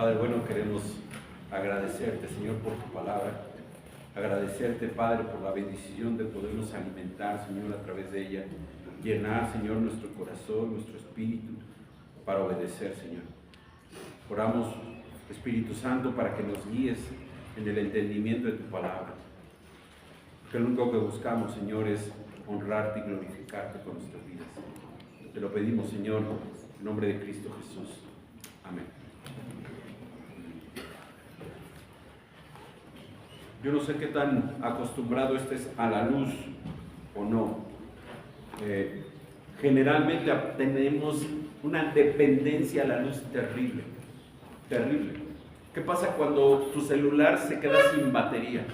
Padre bueno, queremos agradecerte, Señor, por tu palabra. Agradecerte, Padre, por la bendición de podernos alimentar, Señor, a través de ella. Llenar, Señor, nuestro corazón, nuestro espíritu, para obedecer, Señor. Oramos, Espíritu Santo, para que nos guíes en el entendimiento de tu palabra. Que lo único que buscamos, Señor, es honrarte y glorificarte con nuestras vidas. Te lo pedimos, Señor, en nombre de Cristo Jesús. Amén. Yo no sé qué tan acostumbrado estés a la luz o no. Generalmente tenemos una dependencia a la luz terrible, terrible. ¿Qué pasa cuando tu celular se queda sin batería?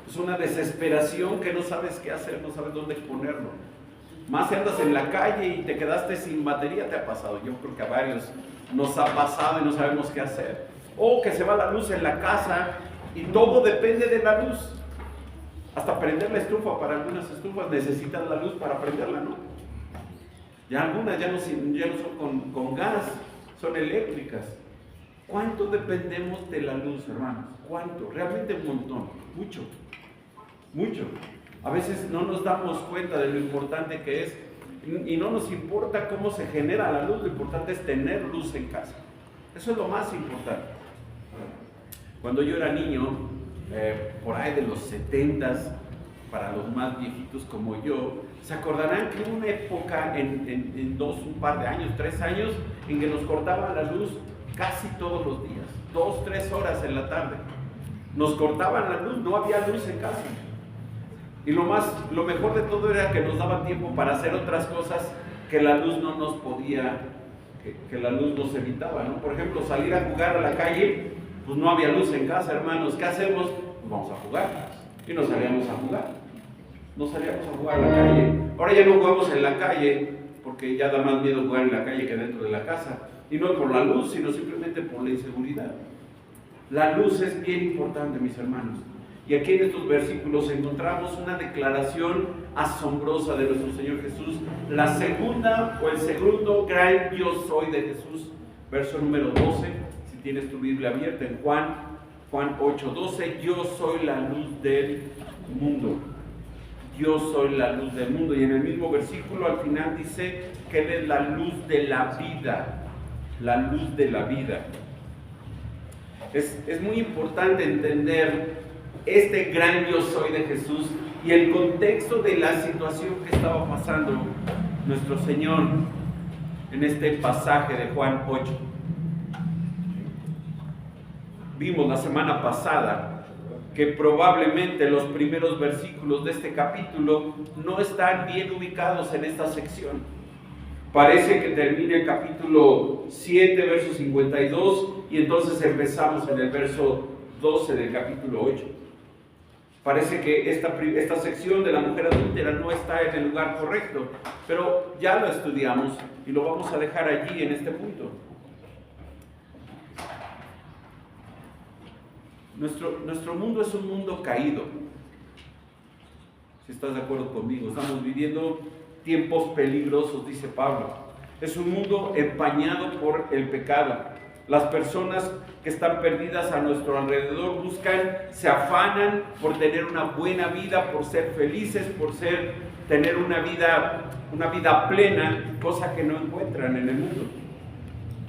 Es una desesperación que no sabes qué hacer, no sabes dónde ponerlo. Más si andas en la calle y te quedaste sin batería, te ha pasado. Yo creo que a varios nos ha pasado y no sabemos qué hacer. O que se va la luz en la casa y todo depende de la luz. Hasta prender la estufa, para algunas estufas necesitan la luz para prenderla, ¿no? Ya algunas ya no son con gas, son eléctricas. ¿Cuánto dependemos de la luz, hermanos? ¿Cuánto? Realmente un montón, mucho, mucho. A veces no nos damos cuenta de lo importante que es y no nos importa cómo se genera la luz, lo importante es tener luz en casa. Eso es lo más importante. Cuando yo era niño, por ahí de los 70s, para los más viejitos como yo, se acordarán que hubo una época un par de años, 3 años, en que nos cortaban la luz casi todos los días, 2-3 horas en la tarde. Nos cortaban la luz, no había luz en casa. Y lo mejor de todo era que nos daban tiempo para hacer otras cosas que la luz no nos podía, que la luz nos evitaba, ¿no? Por ejemplo, salir a jugar a la calle, pues no había luz en casa, hermanos. ¿Qué hacemos? Pues vamos a jugar. Y nos salíamos a jugar. Nos salíamos a jugar a la calle. Ahora ya no jugamos en la calle, porque ya da más miedo jugar en la calle que dentro de la casa. Y no por la luz, sino simplemente por la inseguridad. La luz es bien importante, mis hermanos. Y aquí en estos versículos encontramos una declaración asombrosa de nuestro Señor Jesús. La segunda o el segundo gran yo soy de Jesús. Verso número 12, si tienes tu Biblia abierta en Juan 8:12. Yo soy la luz del mundo. Yo soy la luz del mundo. Y en el mismo versículo al final dice que Él es la luz de la vida. La luz de la vida. Es muy importante entender este gran yo soy de Jesús y el contexto de la situación que estaba pasando nuestro Señor en este pasaje de Juan 8. Vimos la semana pasada que probablemente los primeros versículos de este capítulo no están bien ubicados en esta sección. Parece que termina el capítulo 7, verso 52, y entonces empezamos en el verso 12 del capítulo 8. Parece que esta sección de la mujer adúltera no está en el lugar correcto, pero ya lo estudiamos y lo vamos a dejar allí en este punto. Nuestro mundo es un mundo caído. Si estás de acuerdo conmigo, estamos viviendo tiempos peligrosos, dice Pablo. Es un mundo empañado por el pecado. Las personas que están perdidas a nuestro alrededor se afanan por tener una buena vida, por ser felices, por tener una vida plena, cosa que no encuentran en el mundo.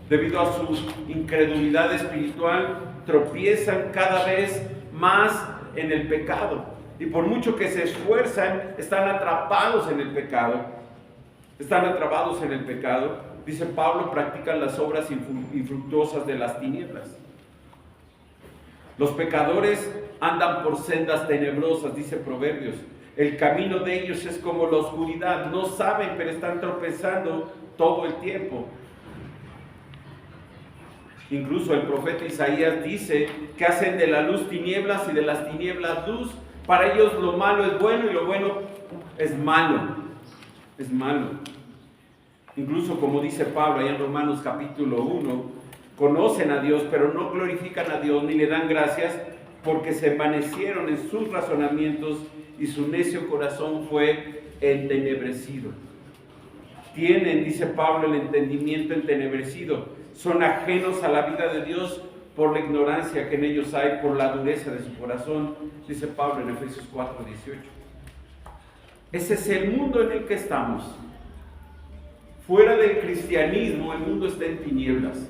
Debido a su incredulidad espiritual, tropiezan cada vez más en el pecado. Y por mucho que se esfuerzan, están atrapados en el pecado. Están atrapados en el pecado. Dice Pablo, practican las obras infructuosas de las tinieblas. Los pecadores andan por sendas tenebrosas, dice Proverbios. El camino de ellos es como la oscuridad. No saben, pero están tropezando todo el tiempo. Incluso el profeta Isaías dice que hacen de la luz tinieblas y de las tinieblas luz. Para ellos lo malo es bueno y lo bueno es malo. Es malo. Incluso como dice Pablo allá en Romanos capítulo 1, conocen a Dios, pero no glorifican a Dios ni le dan gracias porque se envanecieron en sus razonamientos y su necio corazón fue entenebrecido. Tienen, dice Pablo, el entendimiento entenebrecido. Son ajenos a la vida de Dios por la ignorancia que en ellos hay, por la dureza de su corazón, dice Pablo en Efesios 4:18. Ese es el mundo en el que estamos. Fuera del cristianismo, el mundo está en tinieblas.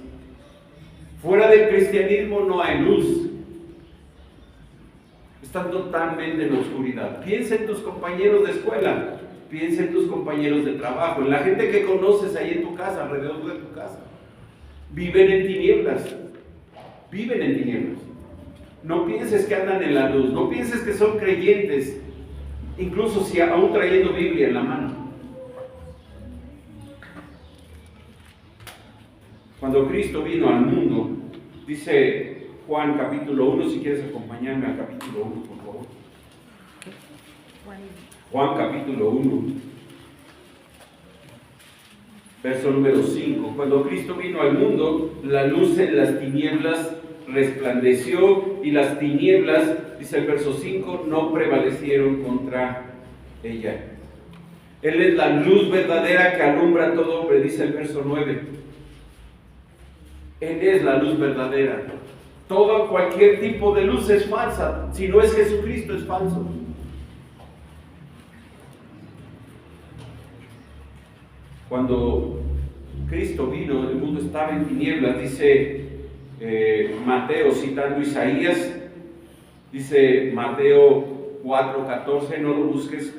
Fuera del cristianismo no hay luz. Están totalmente en la oscuridad. Piensa en tus compañeros de escuela, piensa en tus compañeros de trabajo, en la gente que conoces ahí en tu casa, alrededor de tu casa. Viven en tinieblas. Viven en tinieblas. No pienses que andan en la luz, no pienses que son creyentes, incluso si aún trayendo Biblia en la mano. Cuando Cristo vino al mundo, dice Juan capítulo 1, si quieres acompañarme al capítulo 1, por favor. Juan capítulo 1, verso número 5. Cuando Cristo vino al mundo, la luz en las tinieblas resplandeció y las tinieblas, dice el verso 5, no prevalecieron contra ella. Él es la luz verdadera que alumbra a todo hombre, dice el verso 9. Él es la luz verdadera. Cualquier tipo de luz es falsa. Si no es Jesucristo, es falso. Cuando Cristo vino, el mundo estaba en tinieblas, dice Mateo, citando Isaías, dice Mateo 4:14, no lo busques,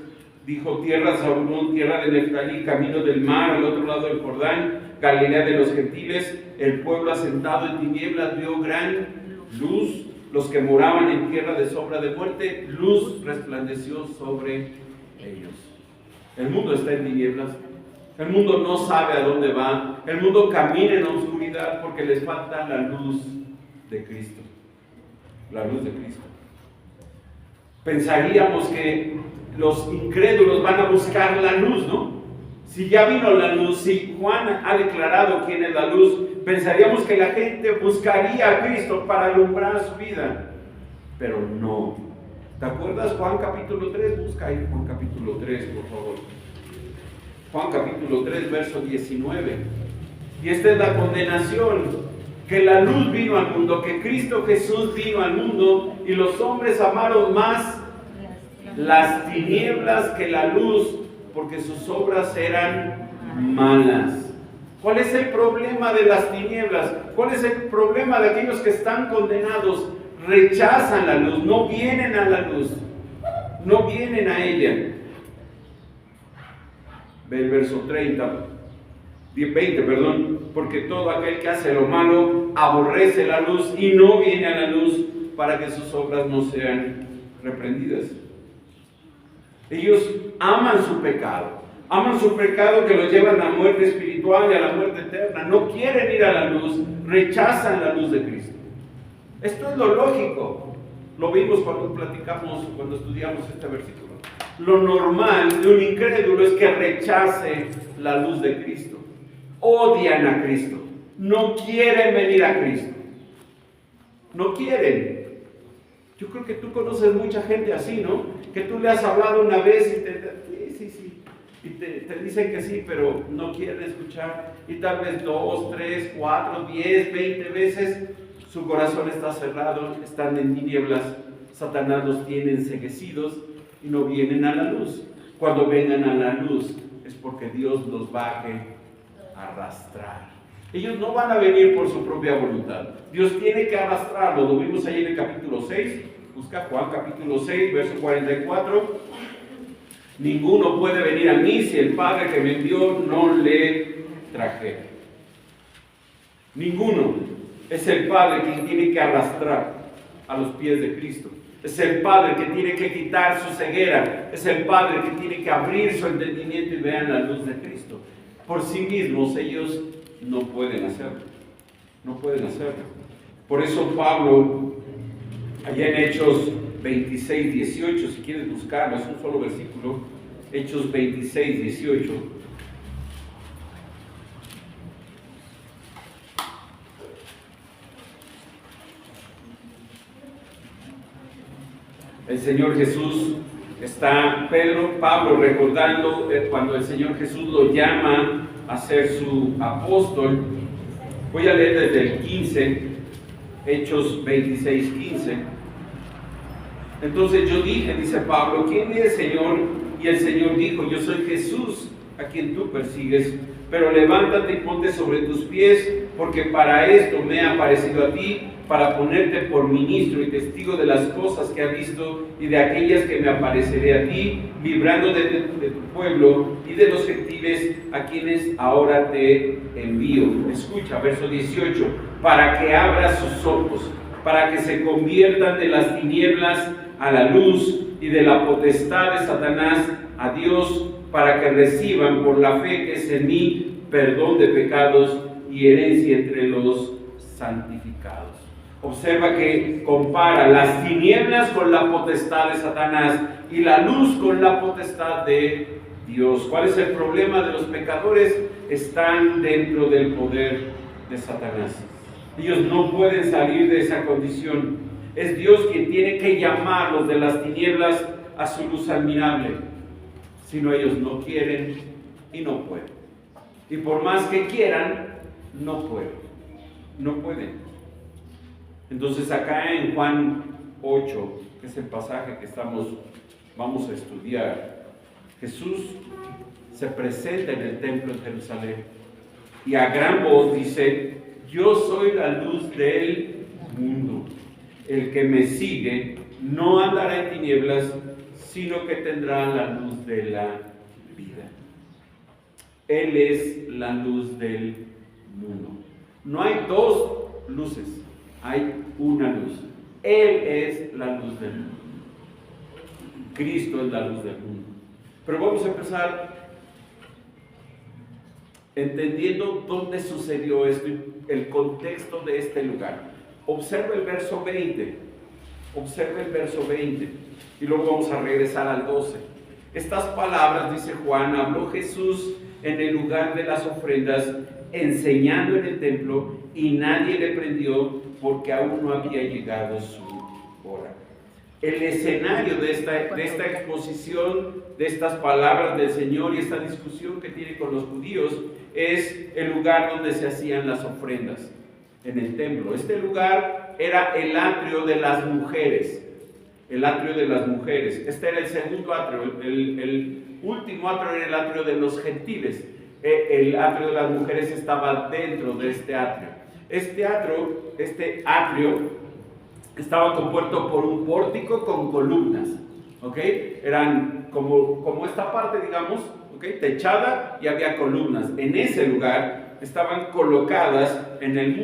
dijo: tierra de Zabulón, tierra de Neftalí, camino del mar, al otro lado del Jordán, Galilea de los gentiles, el pueblo asentado en tinieblas vio gran luz, los que moraban en tierra de sombra de muerte, luz resplandeció sobre ellos. El mundo está en tinieblas. El mundo no sabe a dónde va. El mundo camina en la oscuridad porque les falta la luz de Cristo. La luz de Cristo. Pensaríamos que los incrédulos van a buscar la luz, ¿no? Si ya vino la luz, si Juan ha declarado quién es la luz, pensaríamos que la gente buscaría a Cristo para alumbrar su vida. Pero no. ¿Te acuerdas Juan capítulo 3? Busca ahí Juan capítulo 3, por favor. Juan capítulo 3, verso 19. Y esta es la condenación, que la luz vino al mundo, que Cristo Jesús vino al mundo, y los hombres amaron más las tinieblas que la luz, porque sus obras eran malas. ¿Cuál es el problema de las tinieblas? ¿Cuál es el problema de aquellos que están condenados? Rechazan la luz, no vienen a la luz, no vienen a ella. Ve el verso 20, porque todo aquel que hace lo malo aborrece la luz y no viene a la luz para que sus obras no sean reprendidas. Ellos aman su pecado que los lleva a la muerte espiritual y a la muerte eterna. No quieren ir a la luz, rechazan la luz de Cristo. Esto es lo lógico. Lo vimos cuando estudiamos este versículo. Lo normal de un incrédulo es que rechace la luz de Cristo. Odian a Cristo. No quieren venir a Cristo. No quieren. Yo creo que tú conoces mucha gente así, ¿no? Que tú le has hablado una vez y sí. Y te dicen que sí, pero no quieren escuchar. Y tal vez 2, 3, 4, 10, 20 veces su corazón está cerrado, están en tinieblas. Satanás los tiene enceguecidos y no vienen a la luz. Cuando vengan a la luz es porque Dios los va a arrastrar. Ellos no van a venir por su propia voluntad. Dios tiene que arrastrarlos. Lo vimos ahí en el capítulo 6. Busca Juan capítulo 6, verso 44. Ninguno puede venir a mí si el Padre que me envió no le trajera. Ninguno. Es el Padre quien tiene que arrastrar a los pies de Cristo. Es el Padre que tiene que quitar su ceguera. Es el Padre que tiene que abrir su entendimiento y vean la luz de Cristo. Por sí mismos ellos no pueden hacerlo. No pueden hacerlo. Por eso Pablo, allá en Hechos 26, 18, si quieres buscarlo, es un solo versículo. Hechos 26, 18. El Señor Jesús Pablo recordando cuando el Señor Jesús lo llama a ser su apóstol. Voy a leer desde el 15. Hechos 26:15. Entonces yo dije, dice Pablo, ¿quién es, Señor? Y el Señor dijo, yo soy Jesús, a quien tú persigues, pero levántate y ponte sobre tus pies, porque para esto me he aparecido a ti, para ponerte por ministro y testigo de las cosas que has visto y de aquellas que me apareceré a ti, librando de tu pueblo y de los gentiles a quienes ahora te envío. Escucha, verso 18, para que abras sus ojos, para que se conviertan de las tinieblas a la luz y de la potestad de Satanás a Dios, para que reciban por la fe que es en mí perdón de pecados y herencia entre los santificados. Observa que compara las tinieblas con la potestad de Satanás y la luz con la potestad de Dios. ¿Cuál es el problema de los pecadores? Están dentro del poder de Satanás. Ellos no pueden salir de esa condición. Es Dios quien tiene que llamarlos de las tinieblas a su luz admirable. Si no, ellos no quieren y no pueden. Y por más que quieran, no pueden. No pueden. Entonces acá en Juan 8, que es el pasaje que vamos a estudiar, Jesús se presenta en el templo de Jerusalén y a gran voz dice, yo soy la luz del mundo. El que me sigue no andará en tinieblas, sino que tendrá la luz de la vida. Él es la luz del mundo. No hay dos luces, hay una luz. Él es la luz del mundo. Cristo es la luz del mundo. Pero vamos a empezar entendiendo dónde sucedió esto, el contexto de este lugar. Observa el verso 20. Observa el verso 20. Y luego vamos a regresar al 12. Estas palabras, dice Juan, habló Jesús en el lugar de las ofrendas, enseñando en el templo, y nadie le prendió porque aún no había llegado su hora. El escenario de esta exposición, de estas palabras del Señor y esta discusión que tiene con los judíos, es el lugar donde se hacían las ofrendas, en el templo. Este lugar era el atrio de las mujeres. El atrio de las mujeres. Este era el segundo atrio. El último atrio era el atrio de los gentiles. El atrio de las mujeres estaba dentro de este atrio. Este atrio estaba compuesto por un pórtico con columnas, ¿ok? Eran como esta parte, digamos, ¿ok? Techada, y había columnas. En ese lugar estaban colocadas en el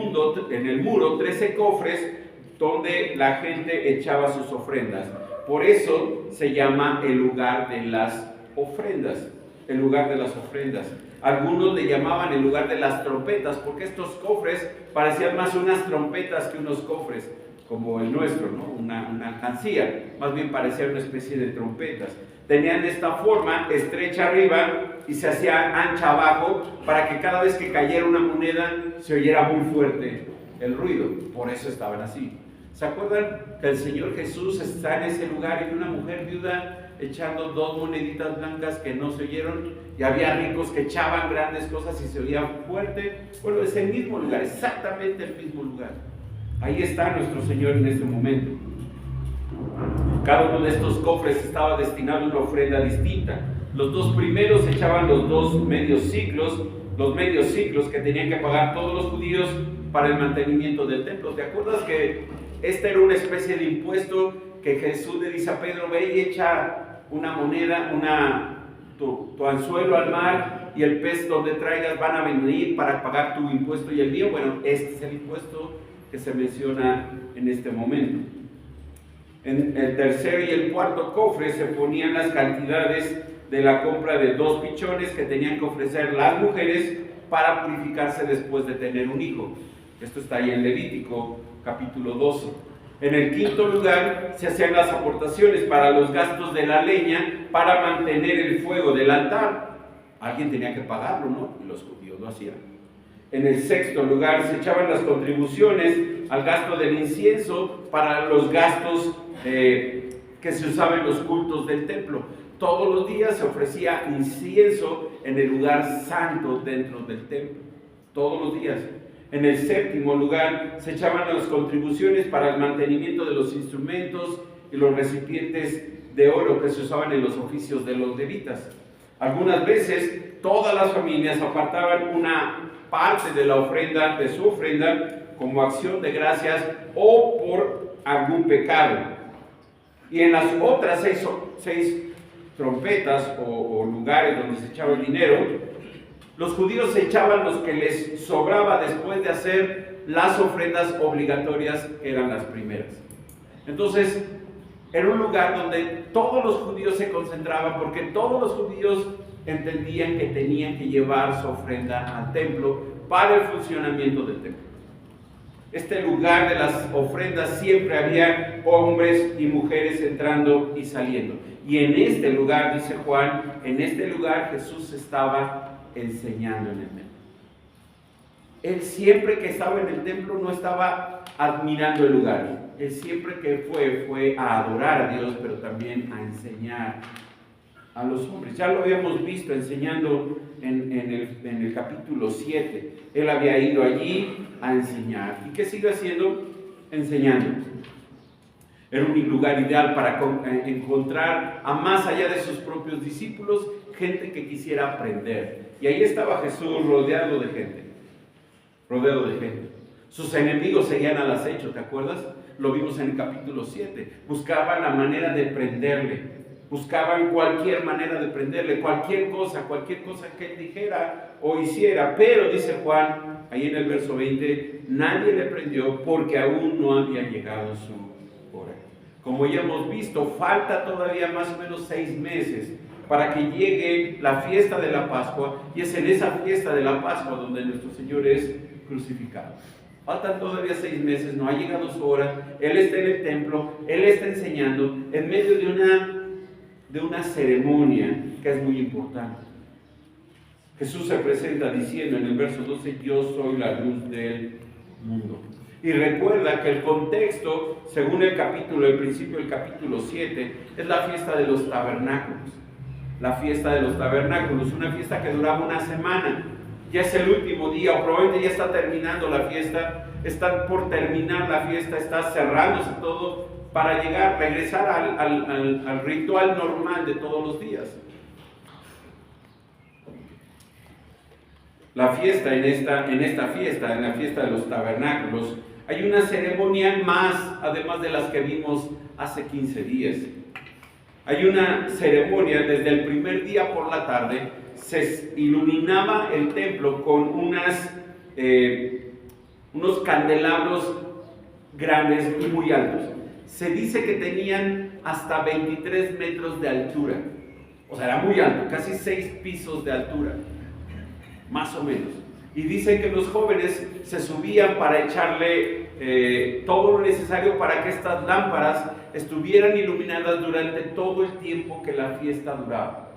muro 13 cofres donde la gente echaba sus ofrendas. Por eso se llama el lugar de las ofrendas. El lugar de las ofrendas. Algunos le llamaban el lugar de las trompetas, porque estos cofres parecían más unas trompetas que unos cofres, como el nuestro, ¿no? Una alcancía. Más bien parecía una especie de trompetas. Tenían esta forma, estrecha arriba y se hacía ancha abajo, para que cada vez que cayera una moneda se oyera muy fuerte el ruido. Por eso estaban así. ¿Se acuerdan que el Señor Jesús está en ese lugar y una mujer viuda echando 2 moneditas blancas que no se oyeron, y había ricos que echaban grandes cosas y se oía fuerte? Bueno, es el mismo lugar, exactamente el mismo lugar. Ahí está nuestro Señor en este momento. Cada uno de estos cofres estaba destinado a una ofrenda distinta. Los 2 primeros echaban los 2 medios ciclos que tenían que pagar todos los judíos para el mantenimiento del templo. ¿Te acuerdas que esta era una especie de impuesto que Jesús le dice a Pedro, ve y echa una moneda, tu anzuelo al mar, y el pez donde traigas van a venir para pagar tu impuesto y el mío? Bueno, este es el impuesto que se menciona en este momento. En el tercer y el cuarto cofre se ponían las cantidades de la compra de 2 pichones que tenían que ofrecer las mujeres para purificarse después de tener un hijo. Esto está ahí en Levítico capítulo 12. En el quinto lugar se hacían las aportaciones para los gastos de la leña para mantener el fuego del altar. Alguien tenía que pagarlo, ¿no? Y los judíos lo hacían. En el sexto lugar se echaban las contribuciones al gasto del incienso para los gastos que se usaban en los cultos del templo. Todos los días se ofrecía incienso en el lugar santo dentro del templo. Todos los días. En el séptimo lugar se echaban las contribuciones para el mantenimiento de los instrumentos y los recipientes de oro que se usaban en los oficios de los levitas. Algunas veces todas las familias apartaban una parte de la ofrenda, de su ofrenda, como acción de gracias o por algún pecado. Y en las otras seis trompetas o lugares donde se echaba el dinero, los judíos se echaban los que les sobraba después de hacer las ofrendas obligatorias, que eran las primeras. Entonces, era un lugar donde todos los judíos se concentraban, porque todos los judíos entendían que tenían que llevar su ofrenda al templo para el funcionamiento del templo. Este lugar de las ofrendas siempre había hombres y mujeres entrando y saliendo. Y en este lugar, dice Juan, en este lugar Jesús estaba enseñando en el templo. Él siempre que estaba en el templo no estaba admirando el lugar. Él siempre que fue a adorar a Dios, pero también a enseñar a los hombres. Ya lo habíamos visto enseñando en el capítulo 7. Él había ido allí a enseñar. ¿Y qué sigue haciendo? Enseñando. Era un lugar ideal para encontrar a más allá de sus propios discípulos, gente que quisiera aprender. Y ahí estaba Jesús rodeado de gente. Rodeado de gente. Sus enemigos seguían al acecho, ¿te acuerdas? Lo vimos en el capítulo 7. Buscaban la manera de prenderle. Buscaban cualquier manera de prenderle, cualquier cosa que él dijera o hiciera. Pero, dice Juan, ahí en el verso 20, nadie le prendió porque aún no había llegado su hora. Como ya hemos visto, falta todavía más o menos 6 meses para que llegue la fiesta de la Pascua, y es en esa fiesta de la Pascua donde nuestro Señor es crucificado. Faltan todavía 6 meses, no ha llegado su hora. Él está en el templo, Él está enseñando en medio de una ceremonia que es muy importante. Jesús se presenta diciendo en el verso 12, yo soy la luz del mundo. Y recuerda que el contexto, según el principio del capítulo 7, es la fiesta de los tabernáculos. La fiesta de los tabernáculos, una fiesta que duraba una semana. Ya es el último día, o probablemente ya está terminando la fiesta, está por terminar la fiesta, está cerrándose todo para regresar al ritual normal de todos los días. La fiesta, en la fiesta de los tabernáculos, hay una ceremonia más, además de las que vimos hace 15 días. Hay una ceremonia desde el primer día por la tarde. Se iluminaba el templo con unos candelabros grandes y muy altos. Se dice que tenían hasta 23 metros de altura. O sea, era muy alto, casi 6 pisos de altura, más o menos. Y dicen que los jóvenes se subían para echarle todo lo necesario para que estas lámparas estuvieran iluminadas durante todo el tiempo que la fiesta duraba.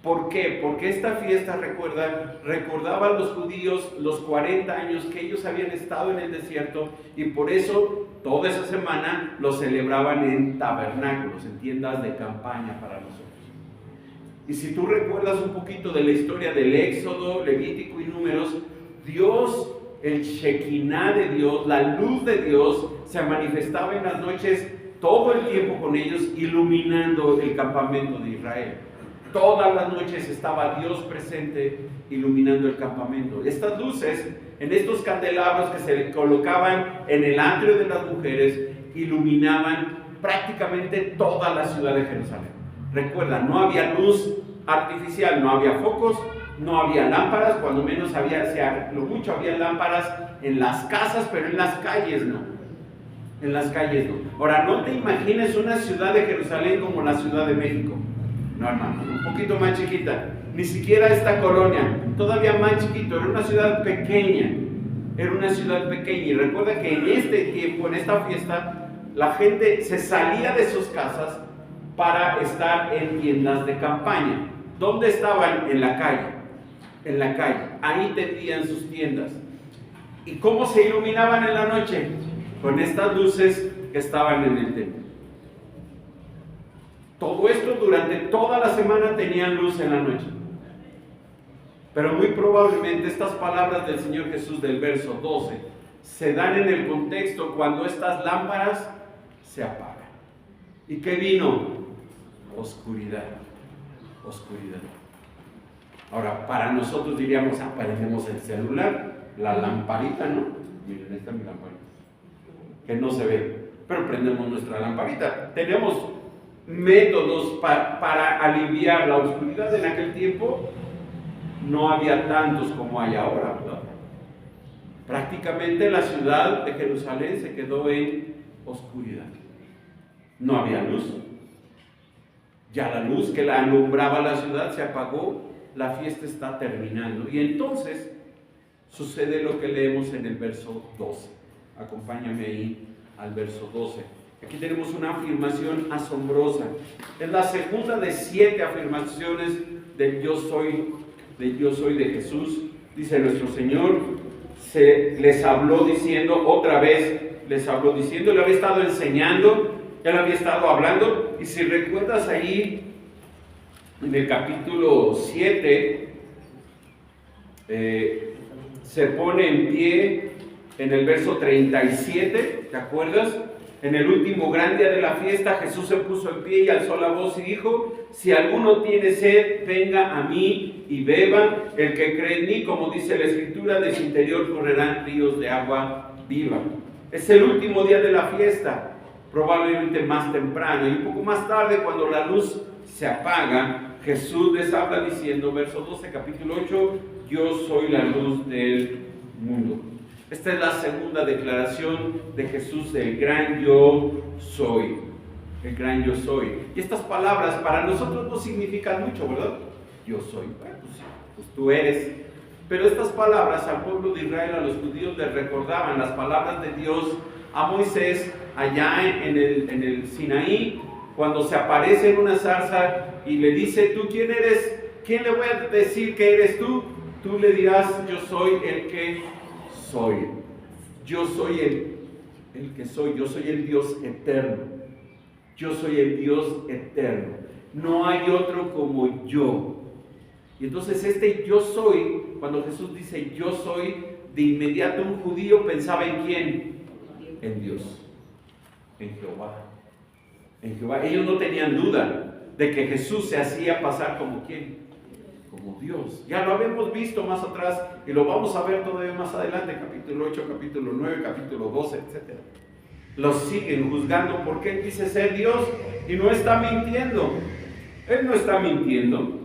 ¿Por qué? Porque esta fiesta recordaba a los judíos los 40 años que ellos habían estado en el desierto, y por eso toda esa semana lo celebraban en tabernáculos, en tiendas de campaña para nosotros. Y si tú recuerdas un poquito de la historia del Éxodo, Levítico y Números, Dios, el Shekinah de Dios, la luz de Dios, se manifestaba en las noches todo el tiempo con ellos, iluminando el campamento de Israel. Todas las noches estaba Dios presente iluminando el campamento. Estas luces, en estos candelabros que se colocaban en el atrio de las mujeres, iluminaban prácticamente toda la ciudad de Jerusalén. Recuerda, no había luz artificial, no había focos, no había lámparas, cuando menos lo mucho había lámparas en las casas, pero en las calles no. En las calles no. Ahora, no te imagines una ciudad de Jerusalén como la Ciudad de México. No, hermano, un poquito más chiquita. Ni siquiera esta colonia, todavía más chiquito. Era una ciudad pequeña. Era una ciudad pequeña. Y recuerda que en este tiempo, en esta fiesta, la gente se salía de sus casas para estar en tiendas de campaña. ¿Dónde estaban? En la calle. En la calle. Ahí tenían sus tiendas. ¿Y cómo se iluminaban en la noche? Con estas luces que estaban en el templo. Todo esto durante toda la semana tenían luz en la noche. Pero muy probablemente estas palabras del Señor Jesús del verso 12 se dan en el contexto cuando estas lámparas se apagan. ¿Y qué vino? Oscuridad. Oscuridad. Ahora, para nosotros diríamos, prendemos el celular, la lamparita, ¿no? Miren, esta es mi lamparita, que no se ve, pero prendemos nuestra lamparita. Tenemos métodos para aliviar la oscuridad. En aquel tiempo no había tantos como hay ahora, ¿verdad? Prácticamente la ciudad de Jerusalén se quedó en oscuridad. No había luz. Ya la luz que la alumbraba la ciudad se apagó, la fiesta está terminando. Y entonces sucede lo que leemos en el verso 12. Acompáñame ahí al verso 12. Aquí tenemos una afirmación asombrosa. Es la segunda de 7 afirmaciones del yo soy de Jesús. Dice nuestro Señor, les habló diciendo, otra vez les habló diciendo, le había estado enseñando, ya le había estado hablando. Y si recuerdas ahí, en el capítulo 7, se pone en pie en el verso 37, ¿te acuerdas? En el último gran día de la fiesta, Jesús se puso en pie y alzó la voz y dijo, si alguno tiene sed, venga a mí y beba. El que cree en mí, como dice la Escritura, de su interior correrán ríos de agua viva. Es el último día de la fiesta, probablemente más temprano. Y un poco más tarde, cuando la luz se apaga, Jesús les habla diciendo, verso 12, capítulo 8, yo soy la luz del mundo. Esta es la segunda declaración de Jesús, el gran yo soy. El gran yo soy. Y estas palabras para nosotros no significan mucho, ¿verdad? Yo soy. Bueno, pues tú eres. Pero estas palabras al pueblo de Israel, a los judíos, les recordaban las palabras de Dios a Moisés allá en el Sinaí, cuando se aparece en una zarza y le dice, ¿tú quién eres? ¿Quién le voy a decir que eres tú? Tú le dirás, yo soy el que soy. Yo soy el que soy. Yo soy el Dios eterno. Yo soy el Dios eterno. No hay otro como yo. Y entonces yo soy, cuando Jesús dice yo soy, de inmediato un judío pensaba en quién, en Dios, en Jehová. En Jehová. Ellos no tenían duda de que Jesús se hacía pasar como quién, como Dios. Ya lo habíamos visto más atrás y lo vamos a ver todavía más adelante, capítulo 8, capítulo 9, capítulo 12, etc. Los siguen juzgando porque Él dice ser Dios y no está mintiendo. Él no está mintiendo.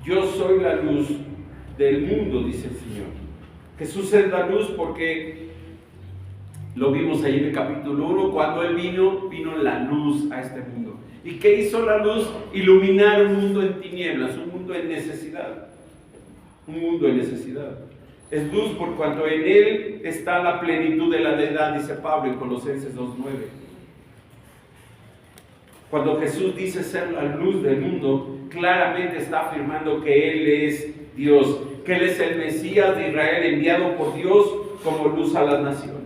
Yo soy la luz del mundo, dice el Señor. Jesús es la luz porque lo vimos ahí en el capítulo 1, cuando Él vino la luz a este mundo. ¿Y qué hizo la luz? Iluminar un mundo en tinieblas, un mundo en necesidad. Un mundo en necesidad. Es luz por cuanto en Él está la plenitud de la deidad, dice Pablo en Colosenses 2:9. Cuando Jesús dice ser la luz del mundo, claramente está afirmando que Él es Dios, que Él es el Mesías de Israel enviado por Dios como luz a las naciones.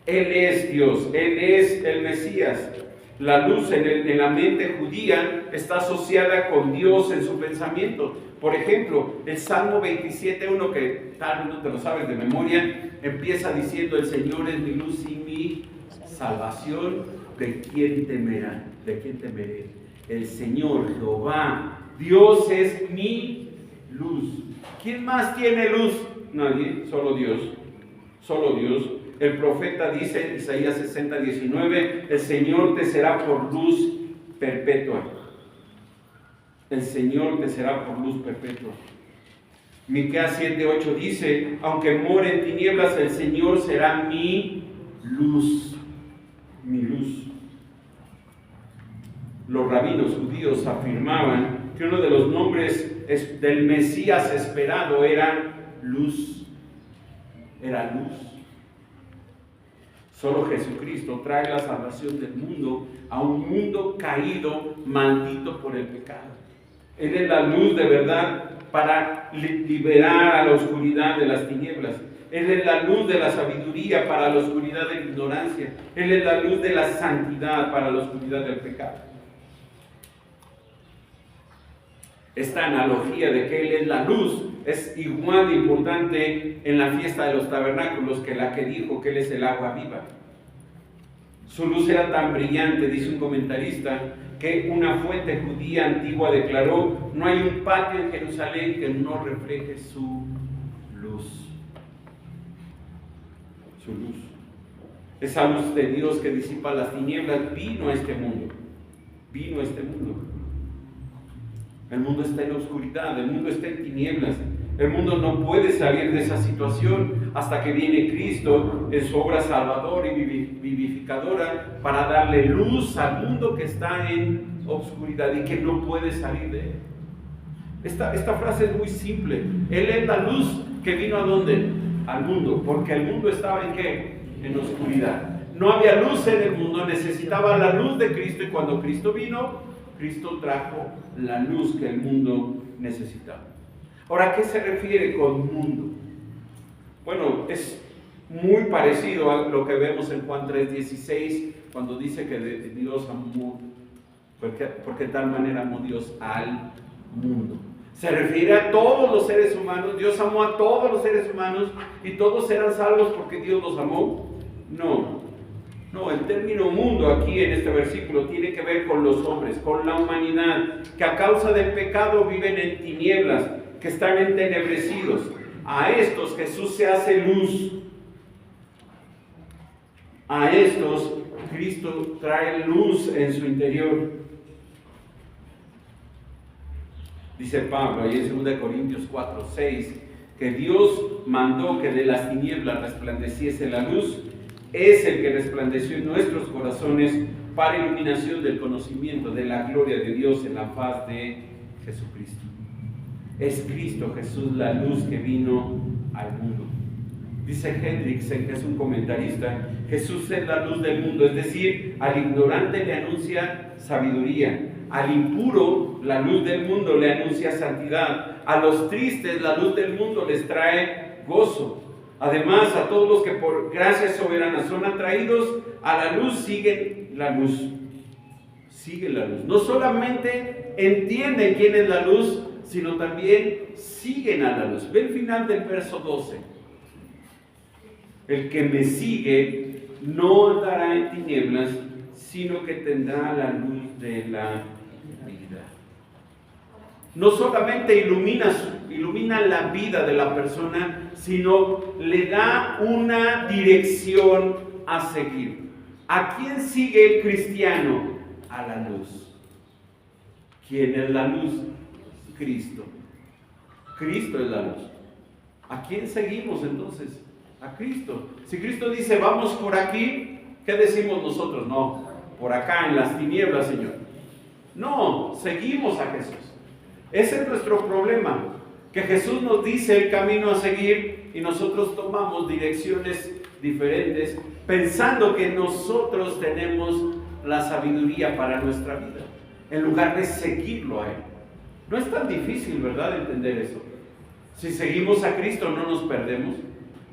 Él es Dios, Él es el Mesías. La luz en la mente judía está asociada con Dios en su pensamiento. Por ejemplo, el Salmo 27:1, que tal vez no te lo sabes de memoria, empieza diciendo, el Señor es mi luz y mi salvación. ¿De quién temerán? ¿De quién temeré? El Señor, Jehová, Dios es mi luz. ¿Quién más tiene luz? Nadie, solo Dios. Solo Dios. El profeta dice en Isaías 60:19, el Señor te será por luz perpetua. El Señor te será por luz perpetua. Miqueas 7:8 dice, aunque more en tinieblas, el Señor será mi luz. Mi luz. Los rabinos judíos afirmaban que uno de los nombres del Mesías esperado era luz. Era luz. Solo Jesucristo trae la salvación del mundo a un mundo caído, maldito por el pecado. Él es la luz de verdad para liberar a la oscuridad de las tinieblas. Él es la luz de la sabiduría para la oscuridad de la ignorancia. Él es la luz de la santidad para la oscuridad del pecado. Esta analogía de que Él es la luz es igual de importante en la fiesta de los tabernáculos que la que dijo que Él es el agua viva. Su luz era tan brillante, dice un comentarista, que una fuente judía antigua declaró: no hay un patio en Jerusalén que no refleje su luz. Su luz. Esa luz de Dios que disipa las tinieblas vino a este mundo. Vino a este mundo. El mundo está en oscuridad, el mundo está en tinieblas. El mundo no puede salir de esa situación hasta que viene Cristo en su obra salvadora y vivificadora para darle luz al mundo que está en oscuridad y que no puede salir de él. Esta frase es muy simple. Él es la luz que vino ¿a dónde? Al mundo, porque el mundo estaba ¿en qué? En oscuridad. No había luz en el mundo, necesitaba la luz de Cristo, y cuando Cristo vino, Cristo trajo la luz que el mundo necesitaba. Ahora, ¿a qué se refiere con mundo? Bueno, es muy parecido a lo que vemos en Juan 3:16, cuando dice que Dios amó, porque de tal manera amó Dios al mundo. Se refiere a todos los seres humanos. Dios amó a todos los seres humanos y todos serán salvos porque Dios los amó. No, el término mundo aquí en este versículo tiene que ver con los hombres, con la humanidad, que a causa del pecado viven en tinieblas, que están entenebrecidos. A estos Jesús se hace luz. A estos Cristo trae luz en su interior. Dice Pablo ahí en 2 Corintios 4:6 que Dios mandó que de las tinieblas resplandeciese la luz. Es el que resplandeció en nuestros corazones para iluminación del conocimiento de la gloria de Dios en la faz de Jesucristo. Es Cristo Jesús la luz que vino al mundo. Dice Hendrickson, que es un comentarista, Jesús es la luz del mundo, es decir, al ignorante le anuncia sabiduría, al impuro la luz del mundo le anuncia santidad, a los tristes la luz del mundo les trae gozo. Además, a todos los que por gracia soberana son atraídos a la luz, siguen la luz. Siguen la luz. No solamente entienden quién es la luz, sino también siguen a la luz. Ve el final del verso 12. El que me sigue no andará en tinieblas, sino que tendrá la luz de la vida. No solamente ilumina la vida de la persona, sino le da una dirección a seguir. ¿A quién sigue el cristiano? A la luz. ¿Quién es la luz? Cristo. Cristo es la luz. ¿A quién seguimos entonces? A Cristo. Si Cristo dice, vamos por aquí, ¿qué decimos nosotros? No, por acá en las tinieblas, Señor. No, seguimos a Jesús. Ese es nuestro problema, que Jesús nos dice el camino a seguir y nosotros tomamos direcciones diferentes pensando que nosotros tenemos la sabiduría para nuestra vida, en lugar de seguirlo a Él. No es tan difícil, ¿verdad?, entender eso. Si seguimos a Cristo no nos perdemos.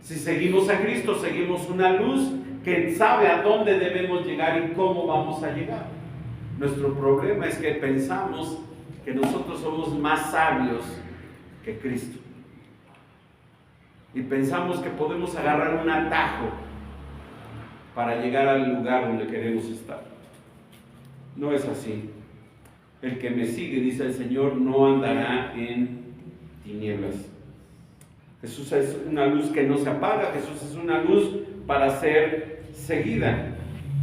Si seguimos a Cristo, seguimos una luz que sabe a dónde debemos llegar y cómo vamos a llegar. Nuestro problema es que pensamos que nosotros somos más sabios que Cristo. Y pensamos que podemos agarrar un atajo para llegar al lugar donde queremos estar. No es así. El que me sigue, dice el Señor, no andará en tinieblas. Jesús es una luz que no se apaga. Jesús es una luz para ser seguida.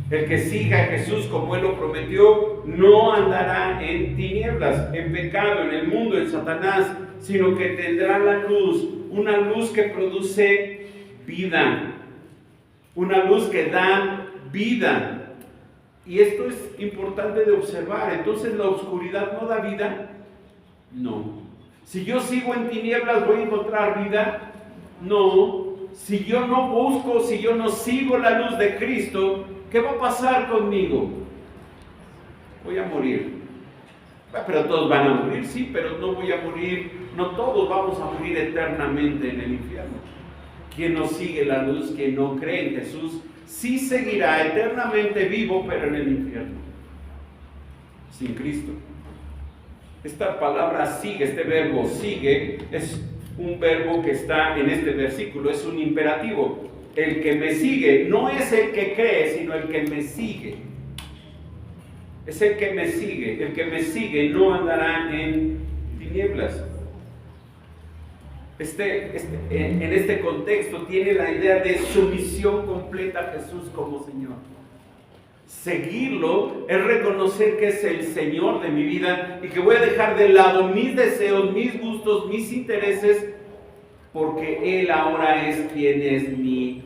El que siga a Jesús como Él lo prometió, no andará en tinieblas, en pecado, en el mundo, en Satanás, sino que tendrá la luz, una luz que produce vida, una luz que da vida. Y esto es importante de observar. Entonces, ¿la oscuridad no da vida? No. Si yo sigo en tinieblas, ¿voy a encontrar vida? No. Si yo no busco, si yo no sigo la luz de Cristo, ¿qué va a pasar conmigo? Voy a morir. Pero todos van a morir, sí, pero no voy a morir. No todos vamos a morir eternamente en el infierno. Quien no sigue la luz, quien no cree en Jesús, sí seguirá eternamente vivo, pero en el infierno. Sin Cristo. Esta palabra sigue, este verbo sigue, es un verbo que está en este versículo, es un imperativo. El que me sigue no es el que cree, sino el que me sigue. Es el que me sigue. El que me sigue no andará en tinieblas. En este contexto tiene la idea de sumisión completa a Jesús como Señor. Seguirlo es reconocer que es el Señor de mi vida y que voy a dejar de lado mis deseos, mis gustos, mis intereses, porque Él ahora es quien es mi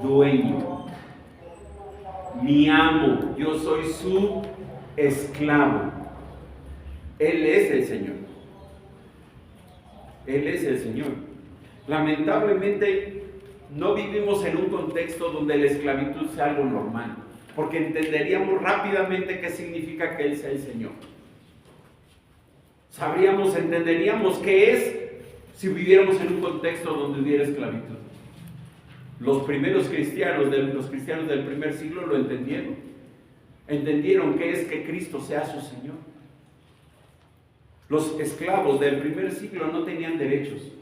dueño, mi amo. Yo soy su esclavo. Él es el Señor. Él es el Señor. Lamentablemente no vivimos en un contexto donde la esclavitud sea algo normal, porque entenderíamos rápidamente qué significa que Él sea el Señor. Entenderíamos qué es si viviéramos en un contexto donde hubiera esclavitud. Los primeros cristianos, los cristianos del primer siglo lo entendieron. Entendieron qué es que Cristo sea su Señor. Los esclavos del primer siglo no tenían derechos.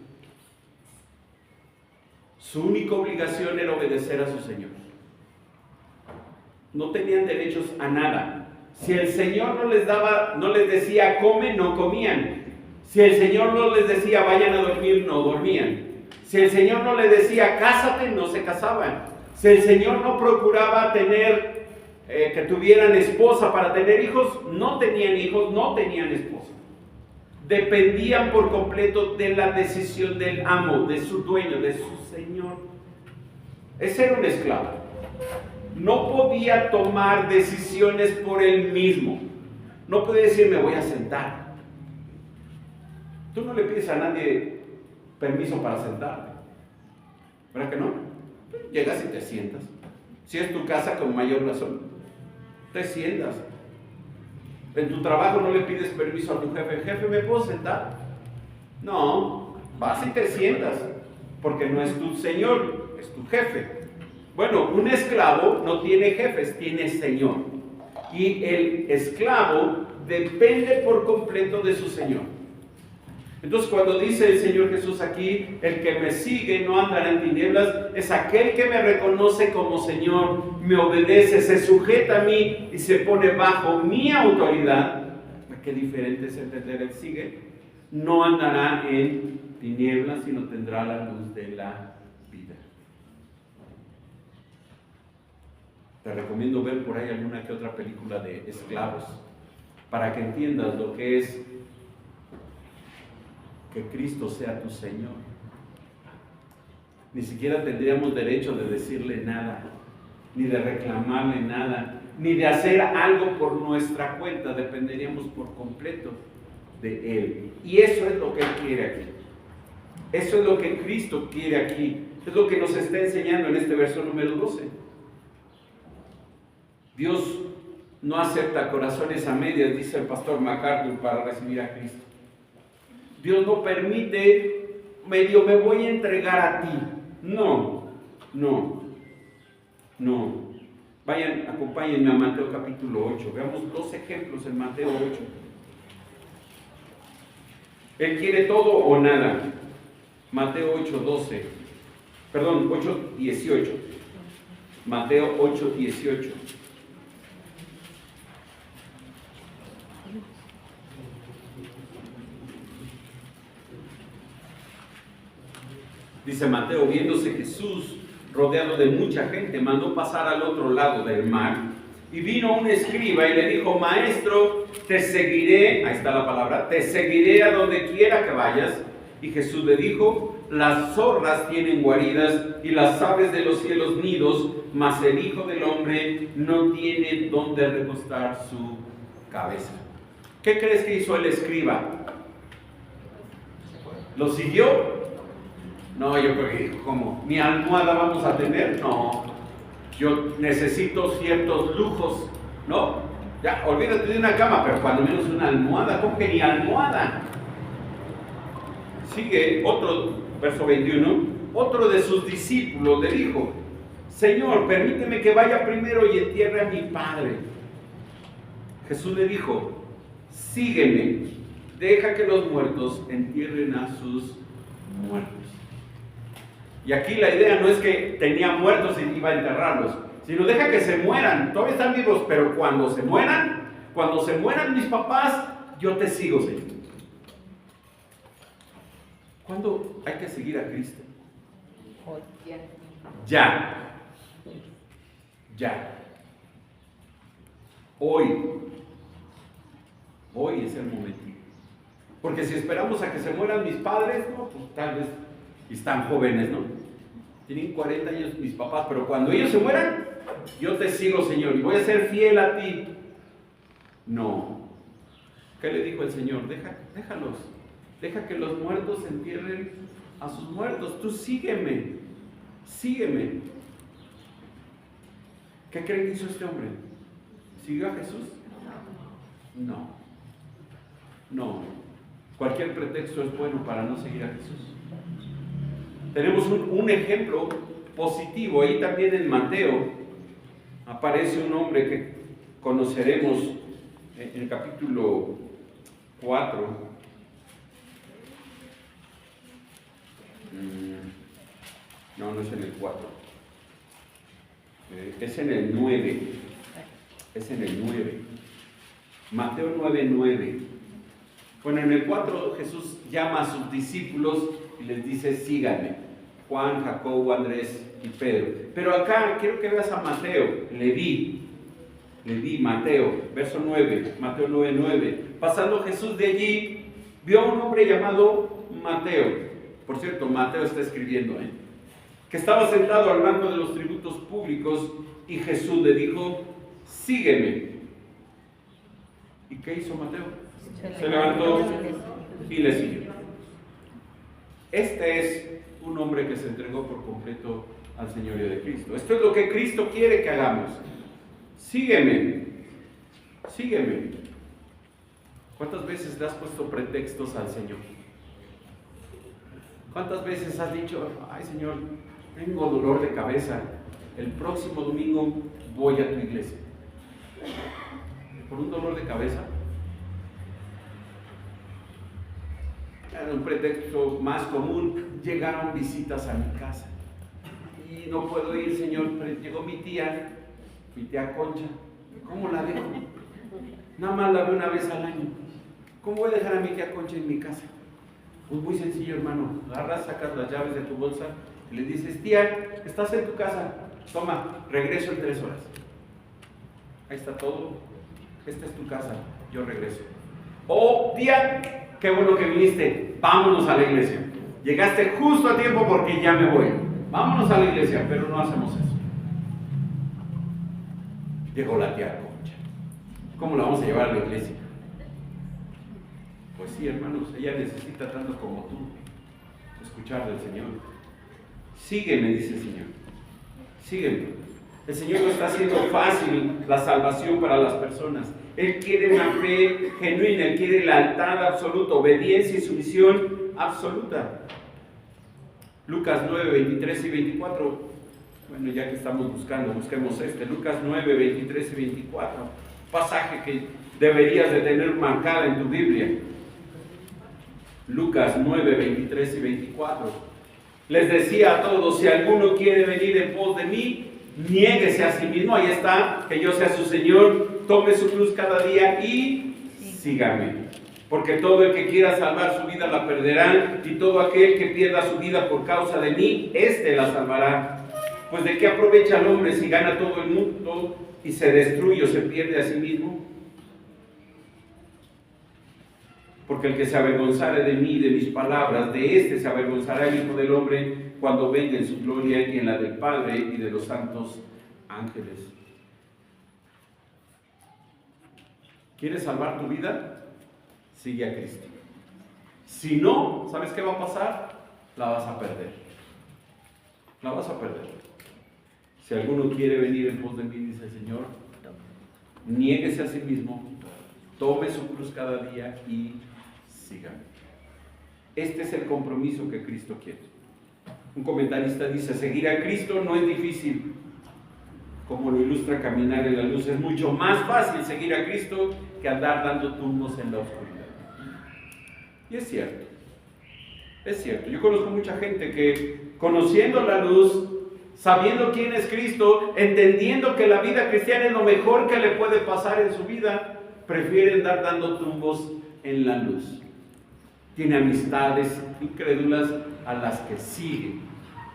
Su única obligación era obedecer a su Señor. No tenían derechos a nada. Si el Señor no les decía come, no comían. Si el Señor no les decía vayan a dormir, no dormían. Si el Señor no les decía cásate, no se casaban. Si el Señor no procuraba que tuvieran esposa para tener hijos, no tenían hijos, no tenían esposa. Dependían por completo de la decisión del amo, de su dueño, de su Señor. Ese era un esclavo. No podía tomar decisiones por él mismo. No podía decir me voy a sentar. Tú no le pides a nadie permiso para sentarte, ¿verdad que no? Llegas y te sientas. Si es tu casa, con mayor razón, te sientas. En tu trabajo no le pides permiso a tu jefe. Jefe, ¿me puedo sentar? No, vas y te sientas, porque no es tu señor, es tu jefe. Bueno, un esclavo no tiene jefes, tiene señor. Y el esclavo depende por completo de su señor. Entonces, cuando dice el Señor Jesús aquí, el que me sigue no andará en tinieblas, es aquel que me reconoce como Señor, me obedece, se sujeta a mí y se pone bajo mi autoridad. Qué diferente es entender el sigue. No andará en tinieblas, sino tendrá la luz de la vida. Te recomiendo ver por ahí alguna que otra película de esclavos, para que entiendas lo que es que Cristo sea tu Señor. Ni siquiera tendríamos derecho de decirle nada, ni de reclamarle nada, ni de hacer algo por nuestra cuenta. Dependeríamos por completo de Él. Y eso es lo que Él quiere aquí. Eso es lo que Cristo quiere aquí. Es lo que nos está enseñando en este verso número 12. Dios no acepta corazones a medias, dice el pastor MacArthur, para recibir a Cristo. Dios no permite, medio me voy a entregar a ti. No. Vayan, acompáñenme a Mateo capítulo 8. Veamos dos ejemplos en Mateo 8. Él quiere todo o nada. Mateo 8:12. Perdón, 8:18. Mateo 8:18. Dice Mateo, viéndose Jesús rodeado de mucha gente, mandó pasar al otro lado del mar. Y vino un escriba y le dijo, maestro, te seguiré, ahí está la palabra, te seguiré a donde quiera que vayas. Y Jesús le dijo, las zorras tienen guaridas y las aves de los cielos nidos, mas el Hijo del Hombre no tiene donde recostar su cabeza. ¿Qué crees que hizo el escriba? ¿Lo siguió? No, yo creo que dijo, ¿cómo? ¿Mi almohada vamos a tener? No, yo necesito ciertos lujos, ¿no? Ya, olvídate de una cama, pero cuando menos una almohada. ¿Cómo que ni almohada? Sigue otro, verso 21, otro de sus discípulos le dijo, Señor, permíteme que vaya primero y entierre a mi padre. Jesús le dijo, sígueme, deja que los muertos entierren a sus muertos. Y aquí la idea no es que tenía muertos y iba a enterrarlos, sino deja que se mueran. Todavía están vivos, pero cuando se mueran mis papás, yo te sigo, Señor. ¿Cuándo hay que seguir a Cristo? Ya. Hoy es el momento. Porque si esperamos a que se mueran mis padres, no, pues tal vez están jóvenes, ¿no? Tienen 40 años mis papás, pero cuando ellos se mueran, yo te sigo, Señor, y voy a ser fiel a ti. No. ¿Qué le dijo el Señor? Déjalos. Deja que los muertos entierren a sus muertos. Tú sígueme. ¿Qué creen que hizo este hombre? ¿Siguió a Jesús? No. Cualquier pretexto es bueno para no seguir a Jesús. Tenemos un ejemplo positivo. Ahí también en Mateo aparece un hombre que conoceremos en el capítulo 4. No es en el 4. Es en el 9. Mateo 9:9. Bueno, en el 4 Jesús llama a sus discípulos y les dice, síganme. Juan, Jacobo, Andrés y Pedro. Pero acá quiero que veas a Mateo. Leví, Mateo, verso 9, Mateo 9:9. Pasando Jesús de allí, vio a un hombre llamado Mateo. Por cierto, Mateo está escribiendo, que estaba sentado al banco de los tributos públicos, y Jesús le dijo, sígueme. ¿Y qué hizo Mateo? Se levantó y le siguió. Este es un hombre que se entregó por completo al señorío de Cristo. Esto es lo que Cristo quiere que hagamos. Sígueme. ¿Cuántas veces le has puesto pretextos al Señor? ¿Cuántas veces has dicho, ay Señor, tengo dolor de cabeza, el próximo domingo voy a tu iglesia? ¿Por un dolor de cabeza? Un pretexto más común, llegaron visitas a mi casa y no puedo ir, Señor, pero llegó mi tía Concha. ¿Cómo la dejo? Nada más la veo una vez al año. ¿Cómo voy a dejar a mi tía Concha en mi casa? Pues muy sencillo, hermano. Agarras, sacas las llaves de tu bolsa y le dices, tía, estás en tu casa, toma, regreso en 3 horas. Ahí está todo. Esta es tu casa, yo regreso. Oh, tía, qué bueno que viniste, vámonos a la iglesia. Llegaste justo a tiempo porque ya me voy. Vámonos a la iglesia, pero no hacemos eso. Llegó la tía Concha. ¿Cómo la vamos a llevar a la iglesia? Pues sí, hermanos, ella necesita tanto como tú escuchar del Señor. Sígueme, dice el Señor. Sígueme. El Señor no está haciendo fácil la salvación para las personas. Él quiere una fe genuina, Él quiere lealtad absoluta, obediencia y sumisión absoluta. Lucas 9, 23 y 24. Bueno, ya que estamos busquemos Lucas 9, 23 y 24. Pasaje que deberías de tener marcada en tu Biblia. Lucas 9, 23 y 24. Les decía a todos, si alguno quiere venir en pos de mí, niéguese a sí mismo. Ahí está, que yo sea su Señor, tome su cruz cada día y sígame. Porque todo el que quiera salvar su vida la perderá, y todo aquel que pierda su vida por causa de mí, éste la salvará. Pues ¿de qué aprovecha el hombre si gana todo el mundo y se destruye o se pierde a sí mismo? Porque el que se avergonzare de mí y de mis palabras, de éste se avergonzará el Hijo del Hombre cuando venga en su gloria y en la del Padre y de los santos ángeles. ¿Quieres salvar tu vida? Sigue a Cristo. Si no, ¿sabes qué va a pasar? La vas a perder. La vas a perder. Si alguno quiere venir en pos de mí, dice el Señor, niéguese a sí mismo, tome su cruz cada día y sígame. Este es el compromiso que Cristo quiere. Un comentarista dice, seguir a Cristo no es difícil, como lo ilustra caminar en la luz. Es mucho más fácil seguir a Cristo que andar dando tumbos en la oscuridad. Y es cierto. Es cierto. Yo conozco mucha gente que, conociendo la luz, sabiendo quién es Cristo, entendiendo que la vida cristiana es lo mejor que le puede pasar en su vida, prefieren dar dando tumbos en la luz. Tiene amistades incrédulas a las que sigue.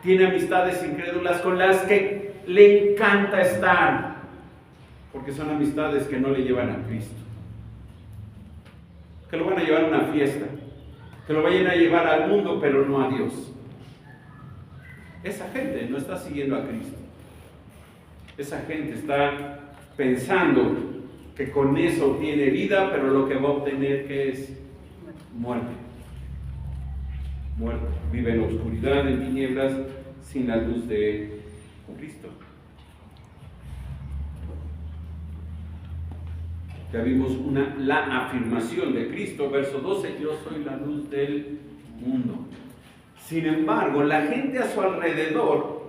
Tiene amistades incrédulas con las que le encanta estar, porque son amistades que no le llevan a Cristo, que lo van a llevar a una fiesta, que lo vayan a llevar al mundo, pero no a Dios. Esa gente no está siguiendo a Cristo. Esa gente está pensando que con eso obtiene vida, pero lo que va a obtener, ¿qué es? Muerte. Muerte. Vive en la oscuridad, en tinieblas, sin la luz de Cristo. Ya vimos la afirmación de Cristo, verso 12, yo soy la luz del mundo. Sin embargo, la gente a su alrededor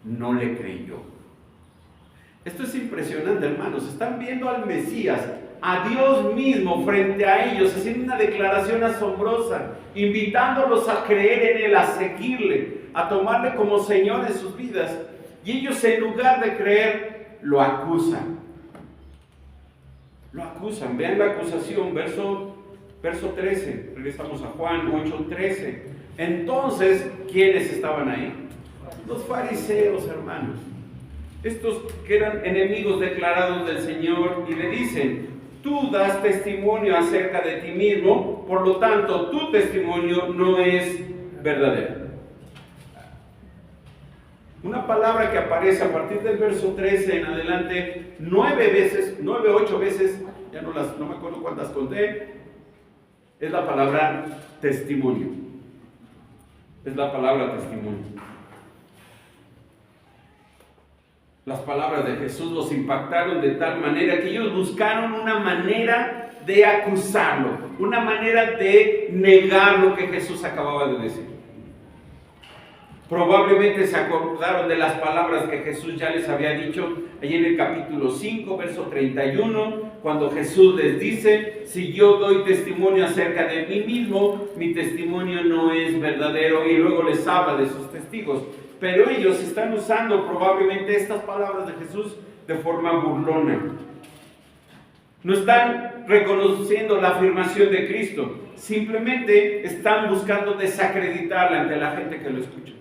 no le creyó. Esto es impresionante, hermanos. Están viendo al Mesías, a Dios mismo frente a ellos, haciendo una declaración asombrosa, invitándolos a creer en Él, a seguirle, a tomarle como Señor en sus vidas. Y ellos, en lugar de creer, lo acusan. Lo acusan. Vean la acusación, verso 13. Regresamos a Juan 8:13. Entonces, ¿quiénes estaban ahí? Los fariseos, hermanos. Estos que eran enemigos declarados del Señor, y le dicen: tú das testimonio acerca de ti mismo, por lo tanto, tu testimonio no es verdadero. Una palabra que aparece a partir del verso 13 en adelante 8 veces, ya no me acuerdo cuántas conté, es la palabra testimonio. Es la palabra testimonio. Las palabras de Jesús los impactaron de tal manera que ellos buscaron una manera de acusarlo, una manera de negar lo que Jesús acababa de decir. Probablemente se acordaron de las palabras que Jesús ya les había dicho allí en el capítulo 5, verso 31, cuando Jesús les dice: si yo doy testimonio acerca de mí mismo, mi testimonio no es verdadero, y luego les habla de sus testigos. Pero ellos están usando probablemente estas palabras de Jesús de forma burlona. No están reconociendo la afirmación de Cristo, simplemente están buscando desacreditarla ante la gente que lo escucha.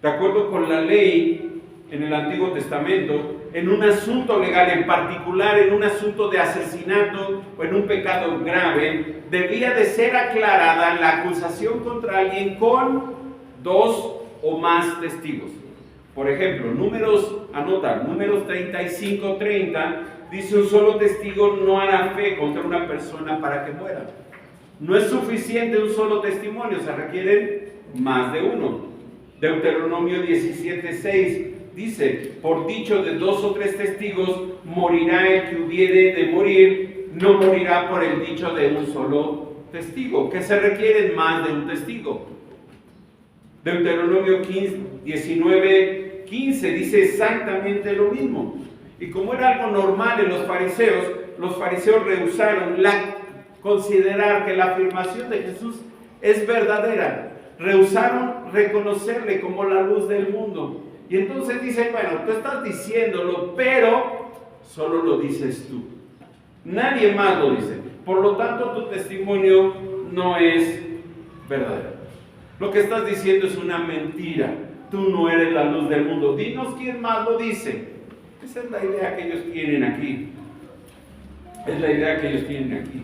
De acuerdo con la ley en el Antiguo Testamento, en un asunto legal, en particular en un asunto de asesinato o en un pecado grave, debía de ser aclarada la acusación contra alguien con 2 o más testigos. Por ejemplo, Números 35:30 dice: un solo testigo no hará fe contra una persona para que muera. No es suficiente un solo testimonio, se requieren más de uno. Deuteronomio 17:6 dice: por dicho de 2 o 3 testigos morirá el que hubiere de morir, no morirá por el dicho de un solo testigo, que se requieren más de un testigo. Deuteronomio 19:15 dice exactamente lo mismo. Y como era algo normal en los fariseos rehusaron considerar que la afirmación de Jesús es verdadera. Rehusaron reconocerle como la luz del mundo. Y entonces dicen: bueno, tú estás diciéndolo, pero solo lo dices tú. Nadie más lo dice. Por lo tanto, tu testimonio no es verdadero. Lo que estás diciendo es una mentira. Tú no eres la luz del mundo. Dinos quién más lo dice. Esa es la idea que ellos tienen aquí. Es la idea que ellos tienen aquí.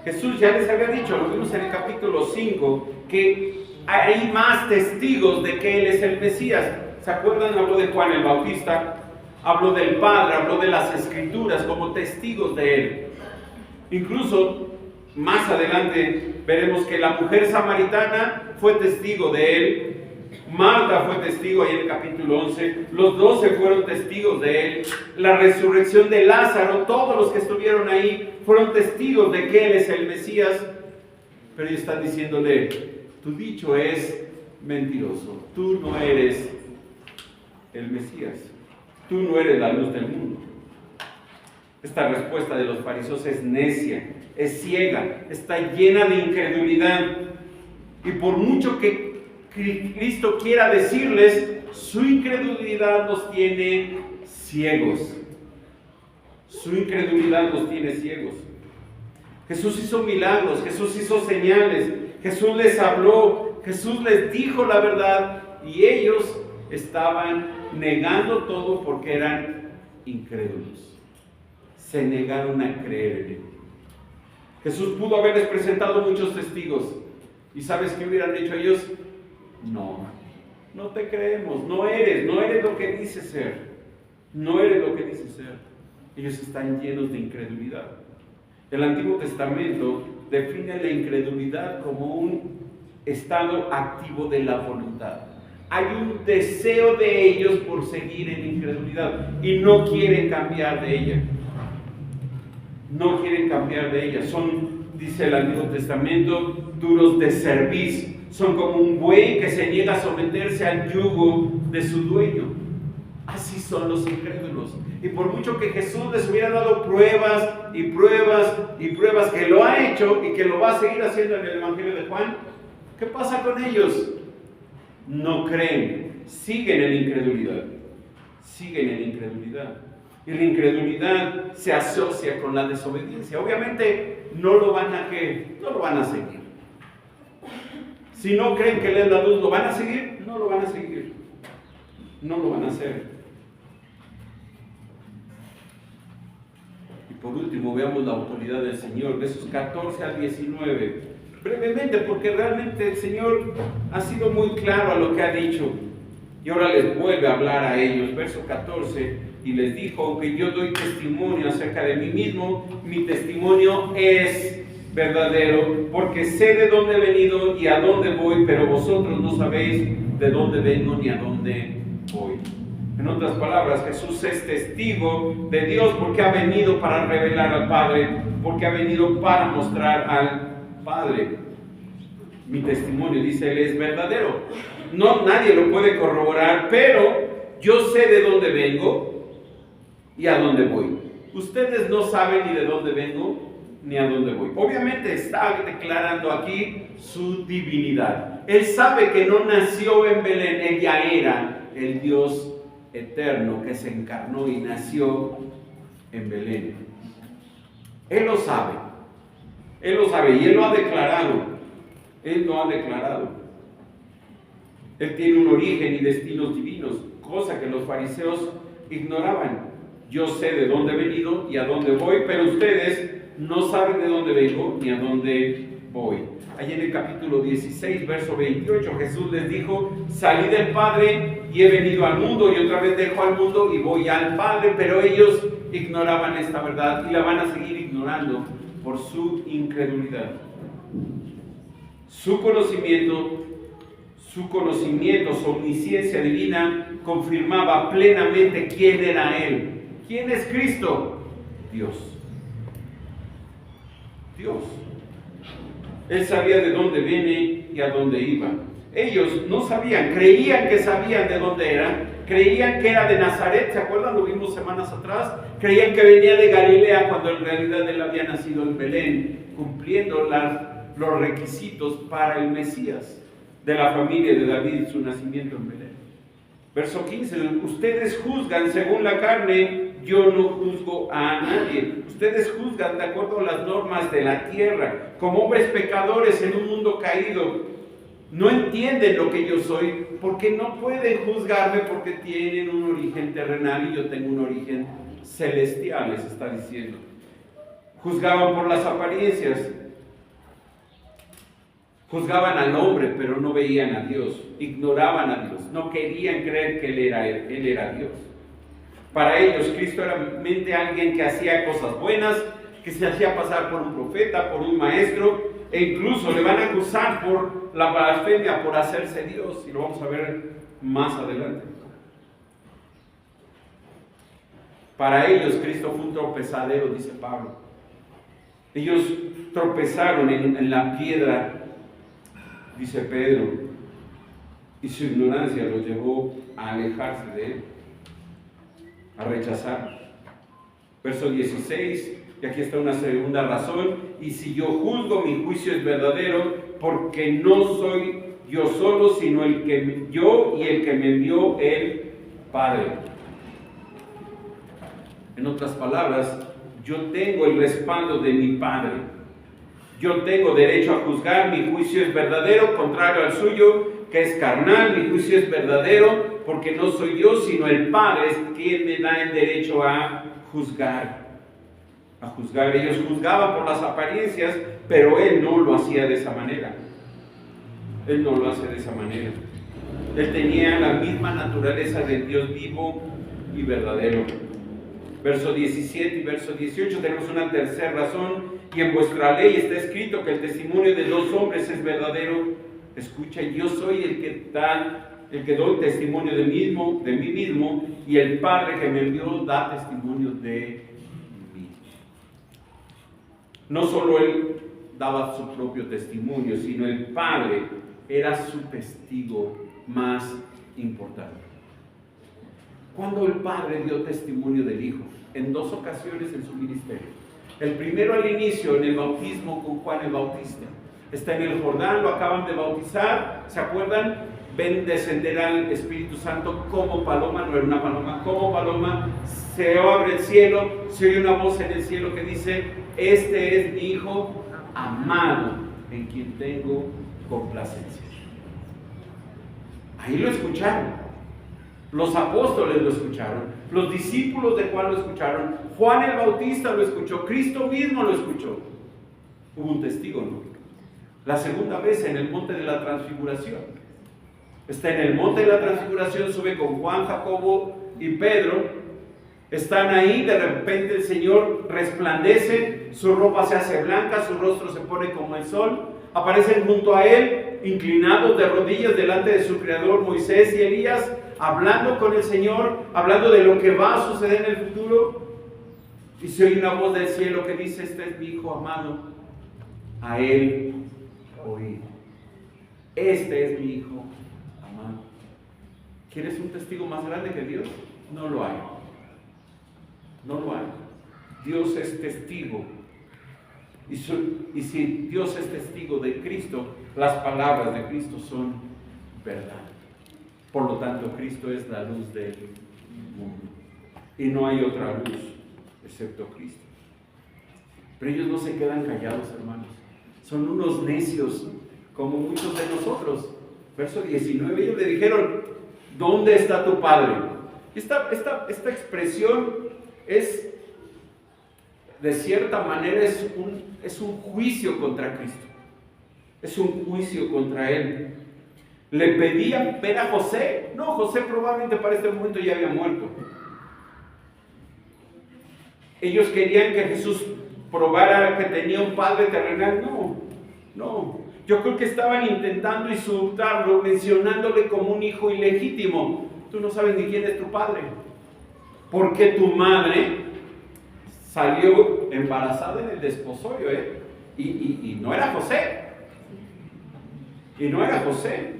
Jesús ya les había dicho, lo vimos en el capítulo 5, que hay más testigos de que Él es el Mesías. ¿Se acuerdan? Habló de Juan el Bautista, habló del Padre, habló de las Escrituras como testigos de Él. Incluso más adelante veremos que la mujer samaritana fue testigo de Él. Marta fue testigo ahí en el capítulo 11. Los 12 fueron testigos de Él. La resurrección de Lázaro, todos los que estuvieron ahí fueron testigos de que Él es el Mesías. Pero ellos están diciéndole: tu dicho es mentiroso. Tú no eres el Mesías. Tú no eres la luz del mundo. Esta respuesta de los fariseos es necia, es ciega, está llena de incredulidad. Y por mucho que Cristo quiera decirles, su incredulidad los tiene ciegos. Su incredulidad los tiene ciegos. Jesús hizo milagros, Jesús hizo señales, Jesús les habló, Jesús les dijo la verdad y ellos estaban negando todo porque eran incrédulos. Se negaron a creer en él. Jesús pudo haberles presentado muchos testigos. ¿Y sabes qué hubieran dicho ellos? No te creemos, no eres lo que dices ser. No eres lo que dices ser. Ellos están llenos de incredulidad. El Antiguo Testamento define la incredulidad como un estado activo de la voluntad. Hay un deseo de ellos por seguir en incredulidad y no quieren cambiar de ella. No quieren cambiar de ella. Son, dice el Antiguo Testamento, duros de cerviz. Son como un buey que se niega a someterse al yugo de su dueño. Así son los incrédulos. Y por mucho que Jesús les hubiera dado pruebas y pruebas y pruebas, que lo ha hecho y que lo va a seguir haciendo en el Evangelio de Juan, ¿qué pasa con ellos? No creen, siguen en incredulidad. Siguen en incredulidad. Y la incredulidad se asocia con la desobediencia. Obviamente no lo van a seguir. Si no creen que Él es la luz, ¿lo van a seguir? No lo van a seguir. No lo van a hacer. Y por último, veamos la autoridad del Señor, versos 14 al 19. Brevemente, porque realmente el Señor ha sido muy claro a lo que ha dicho. Y ahora les vuelve a hablar a ellos. Verso 14, y les dijo: aunque yo doy testimonio acerca de mí mismo, mi testimonio es verdadero, porque sé de dónde he venido y a dónde voy, pero vosotros no sabéis de dónde vengo ni a dónde voy. En otras palabras, Jesús es testigo de Dios porque ha venido para revelar al Padre, porque ha venido para mostrar al Padre. Mi testimonio, dice él, es verdadero. No, nadie lo puede corroborar, pero yo sé de dónde vengo y a dónde voy. Ustedes no saben ni de dónde vengo ni a dónde voy. Obviamente está declarando aquí su divinidad. Él sabe que no nació en Belén, él ya era el Dios eterno que se encarnó y nació en Belén. Él lo sabe y él lo ha declarado. Él tiene un origen y destinos divinos, cosa que los fariseos ignoraban. Yo sé de dónde he venido y a dónde voy, pero ustedes no saben de dónde vengo ni a dónde voy. Allí en el capítulo 16, verso 28, Jesús les dijo: salí del Padre y he venido al mundo, y otra vez dejo al mundo y voy al Padre. Pero ellos ignoraban esta verdad y la van a seguir ignorando por su incredulidad. Su conocimiento, su omnisciencia divina confirmaba plenamente quién era Él. ¿Quién es Cristo? Dios. Él sabía de dónde viene y a dónde iba. Ellos no sabían, creían que sabían de dónde era, creían que era de Nazaret, ¿se acuerdan? Lo vimos semanas atrás. Creían que venía de Galilea cuando en realidad él había nacido en Belén, cumpliendo los requisitos para el Mesías de la familia de David y su nacimiento en Belén. Verso 15, ustedes juzgan según la carne, yo no juzgo a nadie. Ustedes juzgan de acuerdo a las normas de la tierra, como hombres pecadores en un mundo caído. No entienden lo que yo soy, porque no pueden juzgarme porque tienen un origen terrenal y yo tengo un origen celestial, les está diciendo. Juzgaban por las apariencias. Juzgaban al hombre, pero no veían a Dios. Ignoraban a Dios. No querían creer que Él era Dios. Para ellos, Cristo era meramente alguien que hacía cosas buenas, que se hacía pasar por un profeta, por un maestro, e incluso le van a acusar por la blasfemia, por hacerse Dios. Y lo vamos a ver más adelante. Para ellos, Cristo fue un tropezadero, dice Pablo. Ellos tropezaron en la piedra, dice Pedro, y su ignorancia los llevó a alejarse de Él, a rechazar. Verso 16, y aquí está una segunda razón: y si yo juzgo, mi juicio es verdadero, porque no soy yo solo, sino yo y el que me envió el Padre. En otras palabras, yo tengo el respaldo de mi Padre. Yo tengo derecho a juzgar, mi juicio es verdadero, contrario al suyo, que es carnal. Mi juicio es verdadero, porque no soy yo, sino el Padre es quien me da el derecho a juzgar. A juzgar. Ellos juzgaban por las apariencias, pero Él no lo hacía de esa manera. Él no lo hace de esa manera. Él tenía la misma naturaleza del Dios vivo y verdadero. Verso 17 y verso 18 tenemos una tercera razón: y en vuestra ley está escrito que el testimonio de dos hombres es verdadero. Escucha, yo soy el que doy testimonio de mí mismo, y el Padre que me envió da testimonio de mí. No solo Él daba su propio testimonio, sino el Padre era su testigo más importante. Cuando el Padre dio testimonio del Hijo, en dos ocasiones en su ministerio. El primero al inicio, en el bautismo con Juan el Bautista. Está en el Jordán, lo acaban de bautizar, ¿se acuerdan? Ven descender al Espíritu Santo como paloma, no era una paloma, como paloma. Se abre el cielo, se oye una voz en el cielo que dice: este es mi Hijo amado, en quien tengo complacencia. Ahí lo escucharon. Los apóstoles lo escucharon, los discípulos de Juan lo escucharon, Juan el Bautista lo escuchó, Cristo mismo lo escuchó. Hubo un testigo, ¿no? La segunda vez en el monte de la transfiguración. Está en el monte de la transfiguración, sube con Juan, Jacobo y Pedro. Están ahí, de repente el Señor resplandece, su ropa se hace blanca, su rostro se pone como el sol. Aparecen junto a él, inclinados de rodillas delante de su Creador, Moisés y Elías, hablando con el Señor, hablando de lo que va a suceder en el futuro. Y se oye una voz del cielo que dice: este es mi Hijo amado, a Él oíd. Este es mi Hijo amado. ¿Quieres un testigo más grande que Dios? No lo hay. No lo hay. Dios es testigo. Y si Dios es testigo de Cristo, las palabras de Cristo son verdad. Por lo tanto, Cristo es la luz del mundo. Y no hay otra luz excepto Cristo. Pero ellos no se quedan callados, hermanos. Son unos necios, como muchos de nosotros. Verso 19, ellos le dijeron: ¿dónde está tu Padre? Esta expresión es, de cierta manera, es un juicio contra Cristo. Es un juicio contra Él. ¿Le pedían ver a José? No, José probablemente para este momento ya había muerto. Ellos querían que Jesús probara que tenía un padre terrenal. No. Yo creo que estaban intentando insultarlo, mencionándole como un hijo ilegítimo. Tú no sabes ni quién es tu padre. Porque tu madre salió embarazada en el desposorio, y no era José. Y no era José.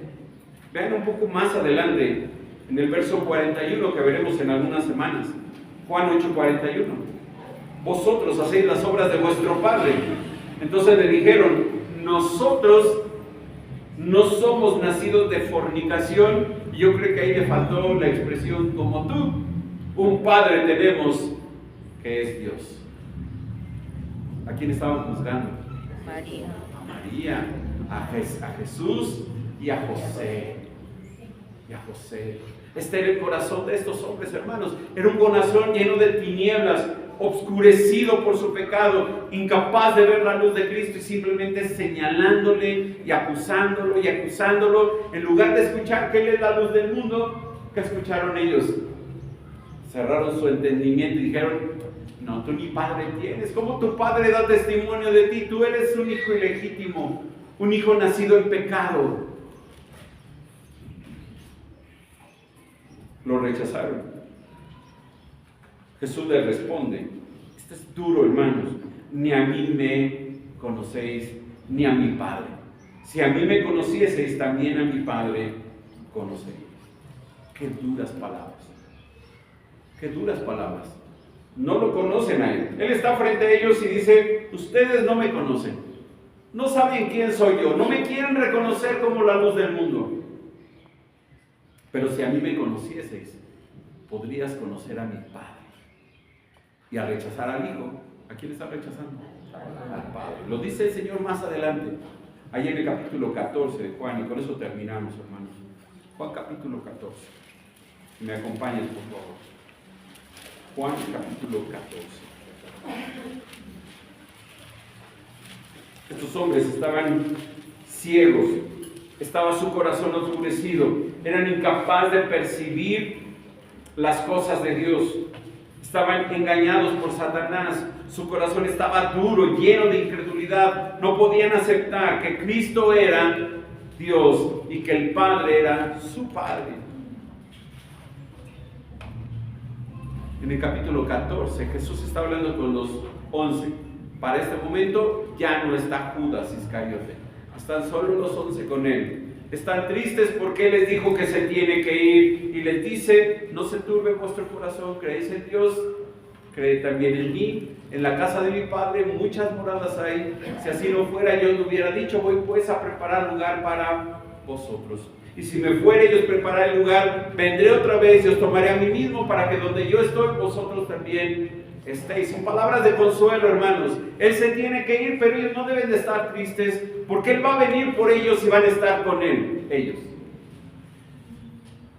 Vean un poco más adelante, en el verso 41, que veremos en algunas semanas. Juan 8:41. Vosotros hacéis las obras de vuestro padre. Entonces le dijeron: nosotros no somos nacidos de fornicación. Y yo creo que ahí le faltó la expresión como tú. Un padre tenemos que es Dios. ¿A quién estaban juzgando? María. A María, a Jesús y a José. Este era el corazón de estos hombres, hermanos. Era un corazón lleno de tinieblas, obscurecido por su pecado, incapaz de ver la luz de Cristo, y simplemente señalándole y acusándolo. En lugar de escuchar que Él es la luz del mundo, ¿qué escucharon ellos? Cerraron su entendimiento y dijeron: no, tú ni padre tienes. ¿Cómo tu padre da testimonio de ti? Tú eres un hijo ilegítimo, un hijo nacido en pecado. Lo rechazaron. Jesús les responde: esto es duro, hermanos. Ni a mí me conocéis, ni a mi Padre. Si a mí me conocieseis, también a mi Padre conoceréis. Qué duras palabras. Qué duras palabras. No lo conocen a Él. Él está frente a ellos y dice, ustedes no me conocen. No saben quién soy yo. No me quieren reconocer como la luz del mundo. Pero si a mí me conocieseis, podrías conocer a mi Padre. Y al rechazar al Hijo, ¿a quién está rechazando? Al Padre. Lo dice el Señor más adelante, ahí en el capítulo 14 de Juan, y con eso terminamos, hermanos. Juan capítulo 14. Si me acompañan, por favor. Juan capítulo 14. Estos hombres estaban ciegos, estaba su corazón oscurecido, eran incapaces de percibir las cosas de Dios, estaban engañados por Satanás, su corazón estaba duro, lleno de incredulidad, no podían aceptar que Cristo era Dios y que el Padre era su Padre. En el capítulo 14, Jesús está hablando con los 11. Para este momento ya no está Judas Iscariote. Están solo los 11 con él. Están tristes porque Él les dijo que se tiene que ir. Y les dice, no se turbe vuestro corazón, creéis en Dios, creed también en mí. En la casa de mi Padre muchas moradas hay. Si así no fuera, yo os hubiera dicho, voy pues a preparar lugar para vosotros. Y si me fuere y os preparar el lugar, vendré otra vez y os tomaré a mí mismo, para que donde yo estoy, vosotros también estéis. Son palabras de consuelo, hermanos. Él se tiene que ir, pero ellos no deben de estar tristes, porque Él va a venir por ellos y van a estar con Él, ellos.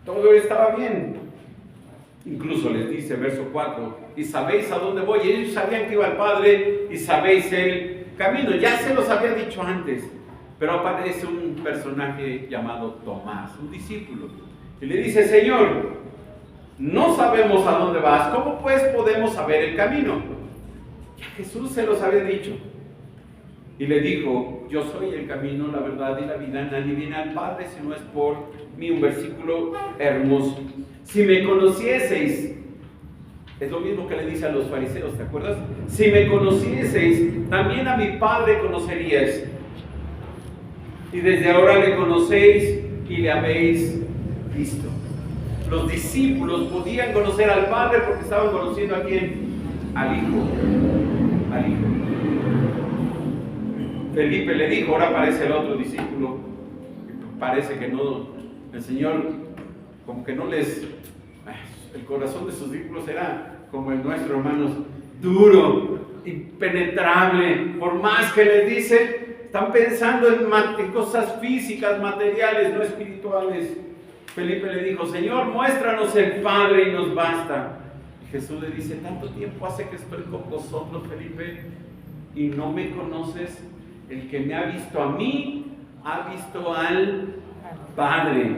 Todo estaba bien. Incluso les dice, verso 4, y sabéis a dónde voy. Ellos sabían que iba al Padre y sabéis el camino. Ya se los había dicho antes. Pero aparece un personaje llamado Tomás, un discípulo, y le dice, Señor, no sabemos a dónde vas, ¿cómo pues podemos saber el camino? Ya Jesús se los había dicho. Y le dijo, yo soy el camino, la verdad y la vida, nadie viene al Padre si no es por mí. Un versículo hermoso. Si me conocieseis, es lo mismo que le dice a los fariseos, ¿te acuerdas? Si me conocieseis, también a mi Padre conoceríais. Y desde ahora le conocéis y le habéis visto. Los discípulos podían conocer al Padre porque estaban conociendo a quién, al Hijo. Al Hijo. Felipe le dijo, ahora aparece el otro discípulo. Parece que no, el Señor como que no les, el corazón de sus discípulos era como el nuestro, hermanos, duro, impenetrable. Por más que les dice, están pensando en cosas físicas, materiales, no espirituales. Felipe le dijo, Señor, muéstranos el Padre y nos basta. Y Jesús le dice, tanto tiempo hace que estoy con vosotros, Felipe, y no me conoces. El que me ha visto a mí, ha visto al Padre.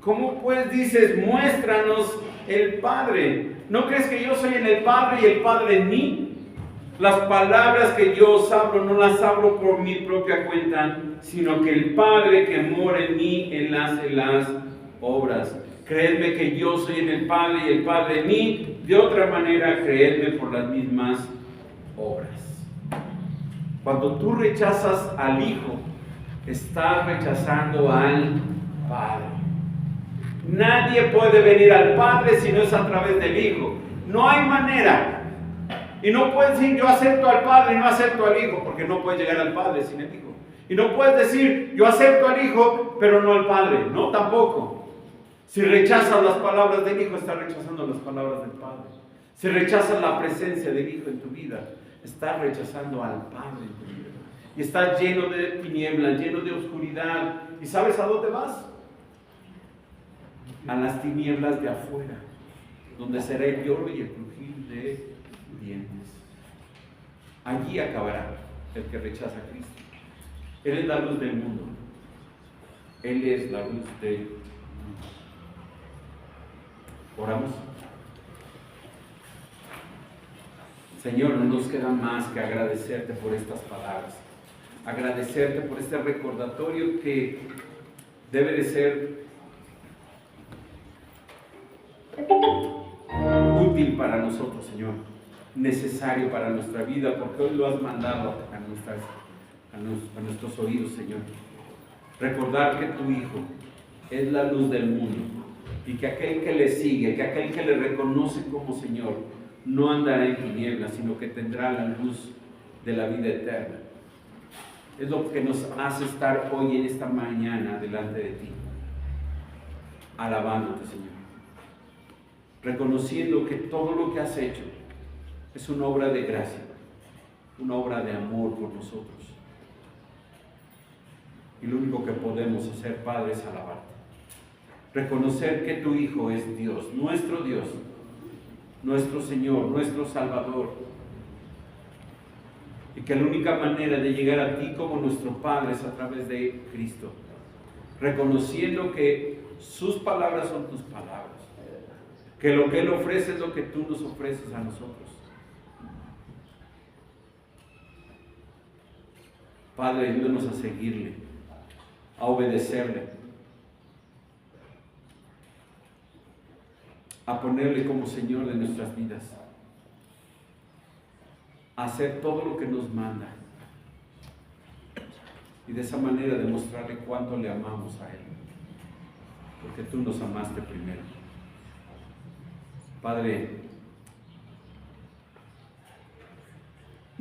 ¿Cómo pues dices, muéstranos el Padre? ¿No crees que yo soy en el Padre y el Padre en mí? Las palabras que yo os hablo, no las hablo por mi propia cuenta, sino que el Padre que mora en mí enlace las obras. Creedme que yo soy en el Padre y el Padre en mí. De otra manera, creedme por las mismas obras. Cuando tú rechazas al Hijo, estás rechazando al Padre. Nadie puede venir al Padre si no es a través del Hijo. No hay manera. Y no puedes decir, yo acepto al Padre y no acepto al Hijo, porque no puedes llegar al Padre sin el Hijo. Y no puedes decir, yo acepto al Hijo, pero no al Padre. No, tampoco. Si rechazas las palabras del Hijo, estás rechazando las palabras del Padre. Si rechazas la presencia del Hijo en tu vida, estás rechazando al Padre en tu vida. Y estás lleno de tinieblas, lleno de oscuridad. ¿Y sabes a dónde vas? A las tinieblas de afuera, donde será el lloro y el crujir de dientes. Allí acabará el que rechaza a Cristo. Él es la luz del mundo. Él es la luz del mundo. Oramos. Señor, no nos queda más que agradecerte por estas palabras. Agradecerte por este recordatorio que debe de ser útil para nosotros, Señor, necesario para nuestra vida, porque hoy lo has mandado a nuestros oídos, Señor. Recordar que tu Hijo es la luz del mundo y que aquel que le sigue, que aquel que le reconoce como Señor, no andará en tinieblas, sino que tendrá la luz de la vida eterna. Es lo que nos hace estar hoy en esta mañana delante de ti, alabándote, Señor, reconociendo que todo lo que has hecho es una obra de gracia, una obra de amor por nosotros. Y lo único que podemos hacer, Padre, es alabarte. Reconocer que tu Hijo es Dios, nuestro Señor, nuestro Salvador. Y que la única manera de llegar a ti como nuestro Padre es a través de Cristo. Reconociendo que sus palabras son tus palabras. Que lo que Él ofrece es lo que tú nos ofreces a nosotros. Padre, ayúdanos a seguirle, a obedecerle, a ponerle como Señor de nuestras vidas, a hacer todo lo que nos manda y de esa manera demostrarle cuánto le amamos a Él, porque tú nos amaste primero. Padre,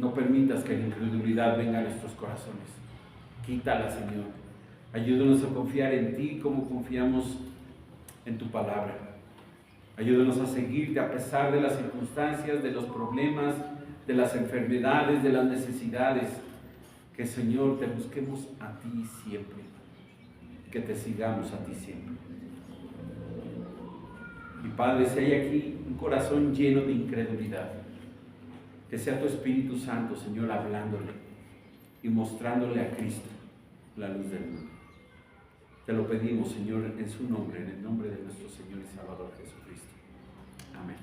no permitas que la incredulidad venga a nuestros corazones. Quítala, Señor. Ayúdanos a confiar en ti como confiamos en tu palabra. Ayúdanos a seguirte a pesar de las circunstancias, de los problemas, de las enfermedades, de las necesidades. Que, Señor, te busquemos a ti siempre. Que te sigamos a ti siempre. Y Padre, si hay aquí un corazón lleno de incredulidad, que sea tu Espíritu Santo, Señor, hablándole y mostrándole a Cristo la luz del mundo. Te lo pedimos, Señor, en su nombre, en el nombre de nuestro Señor y Salvador Jesucristo. Amén.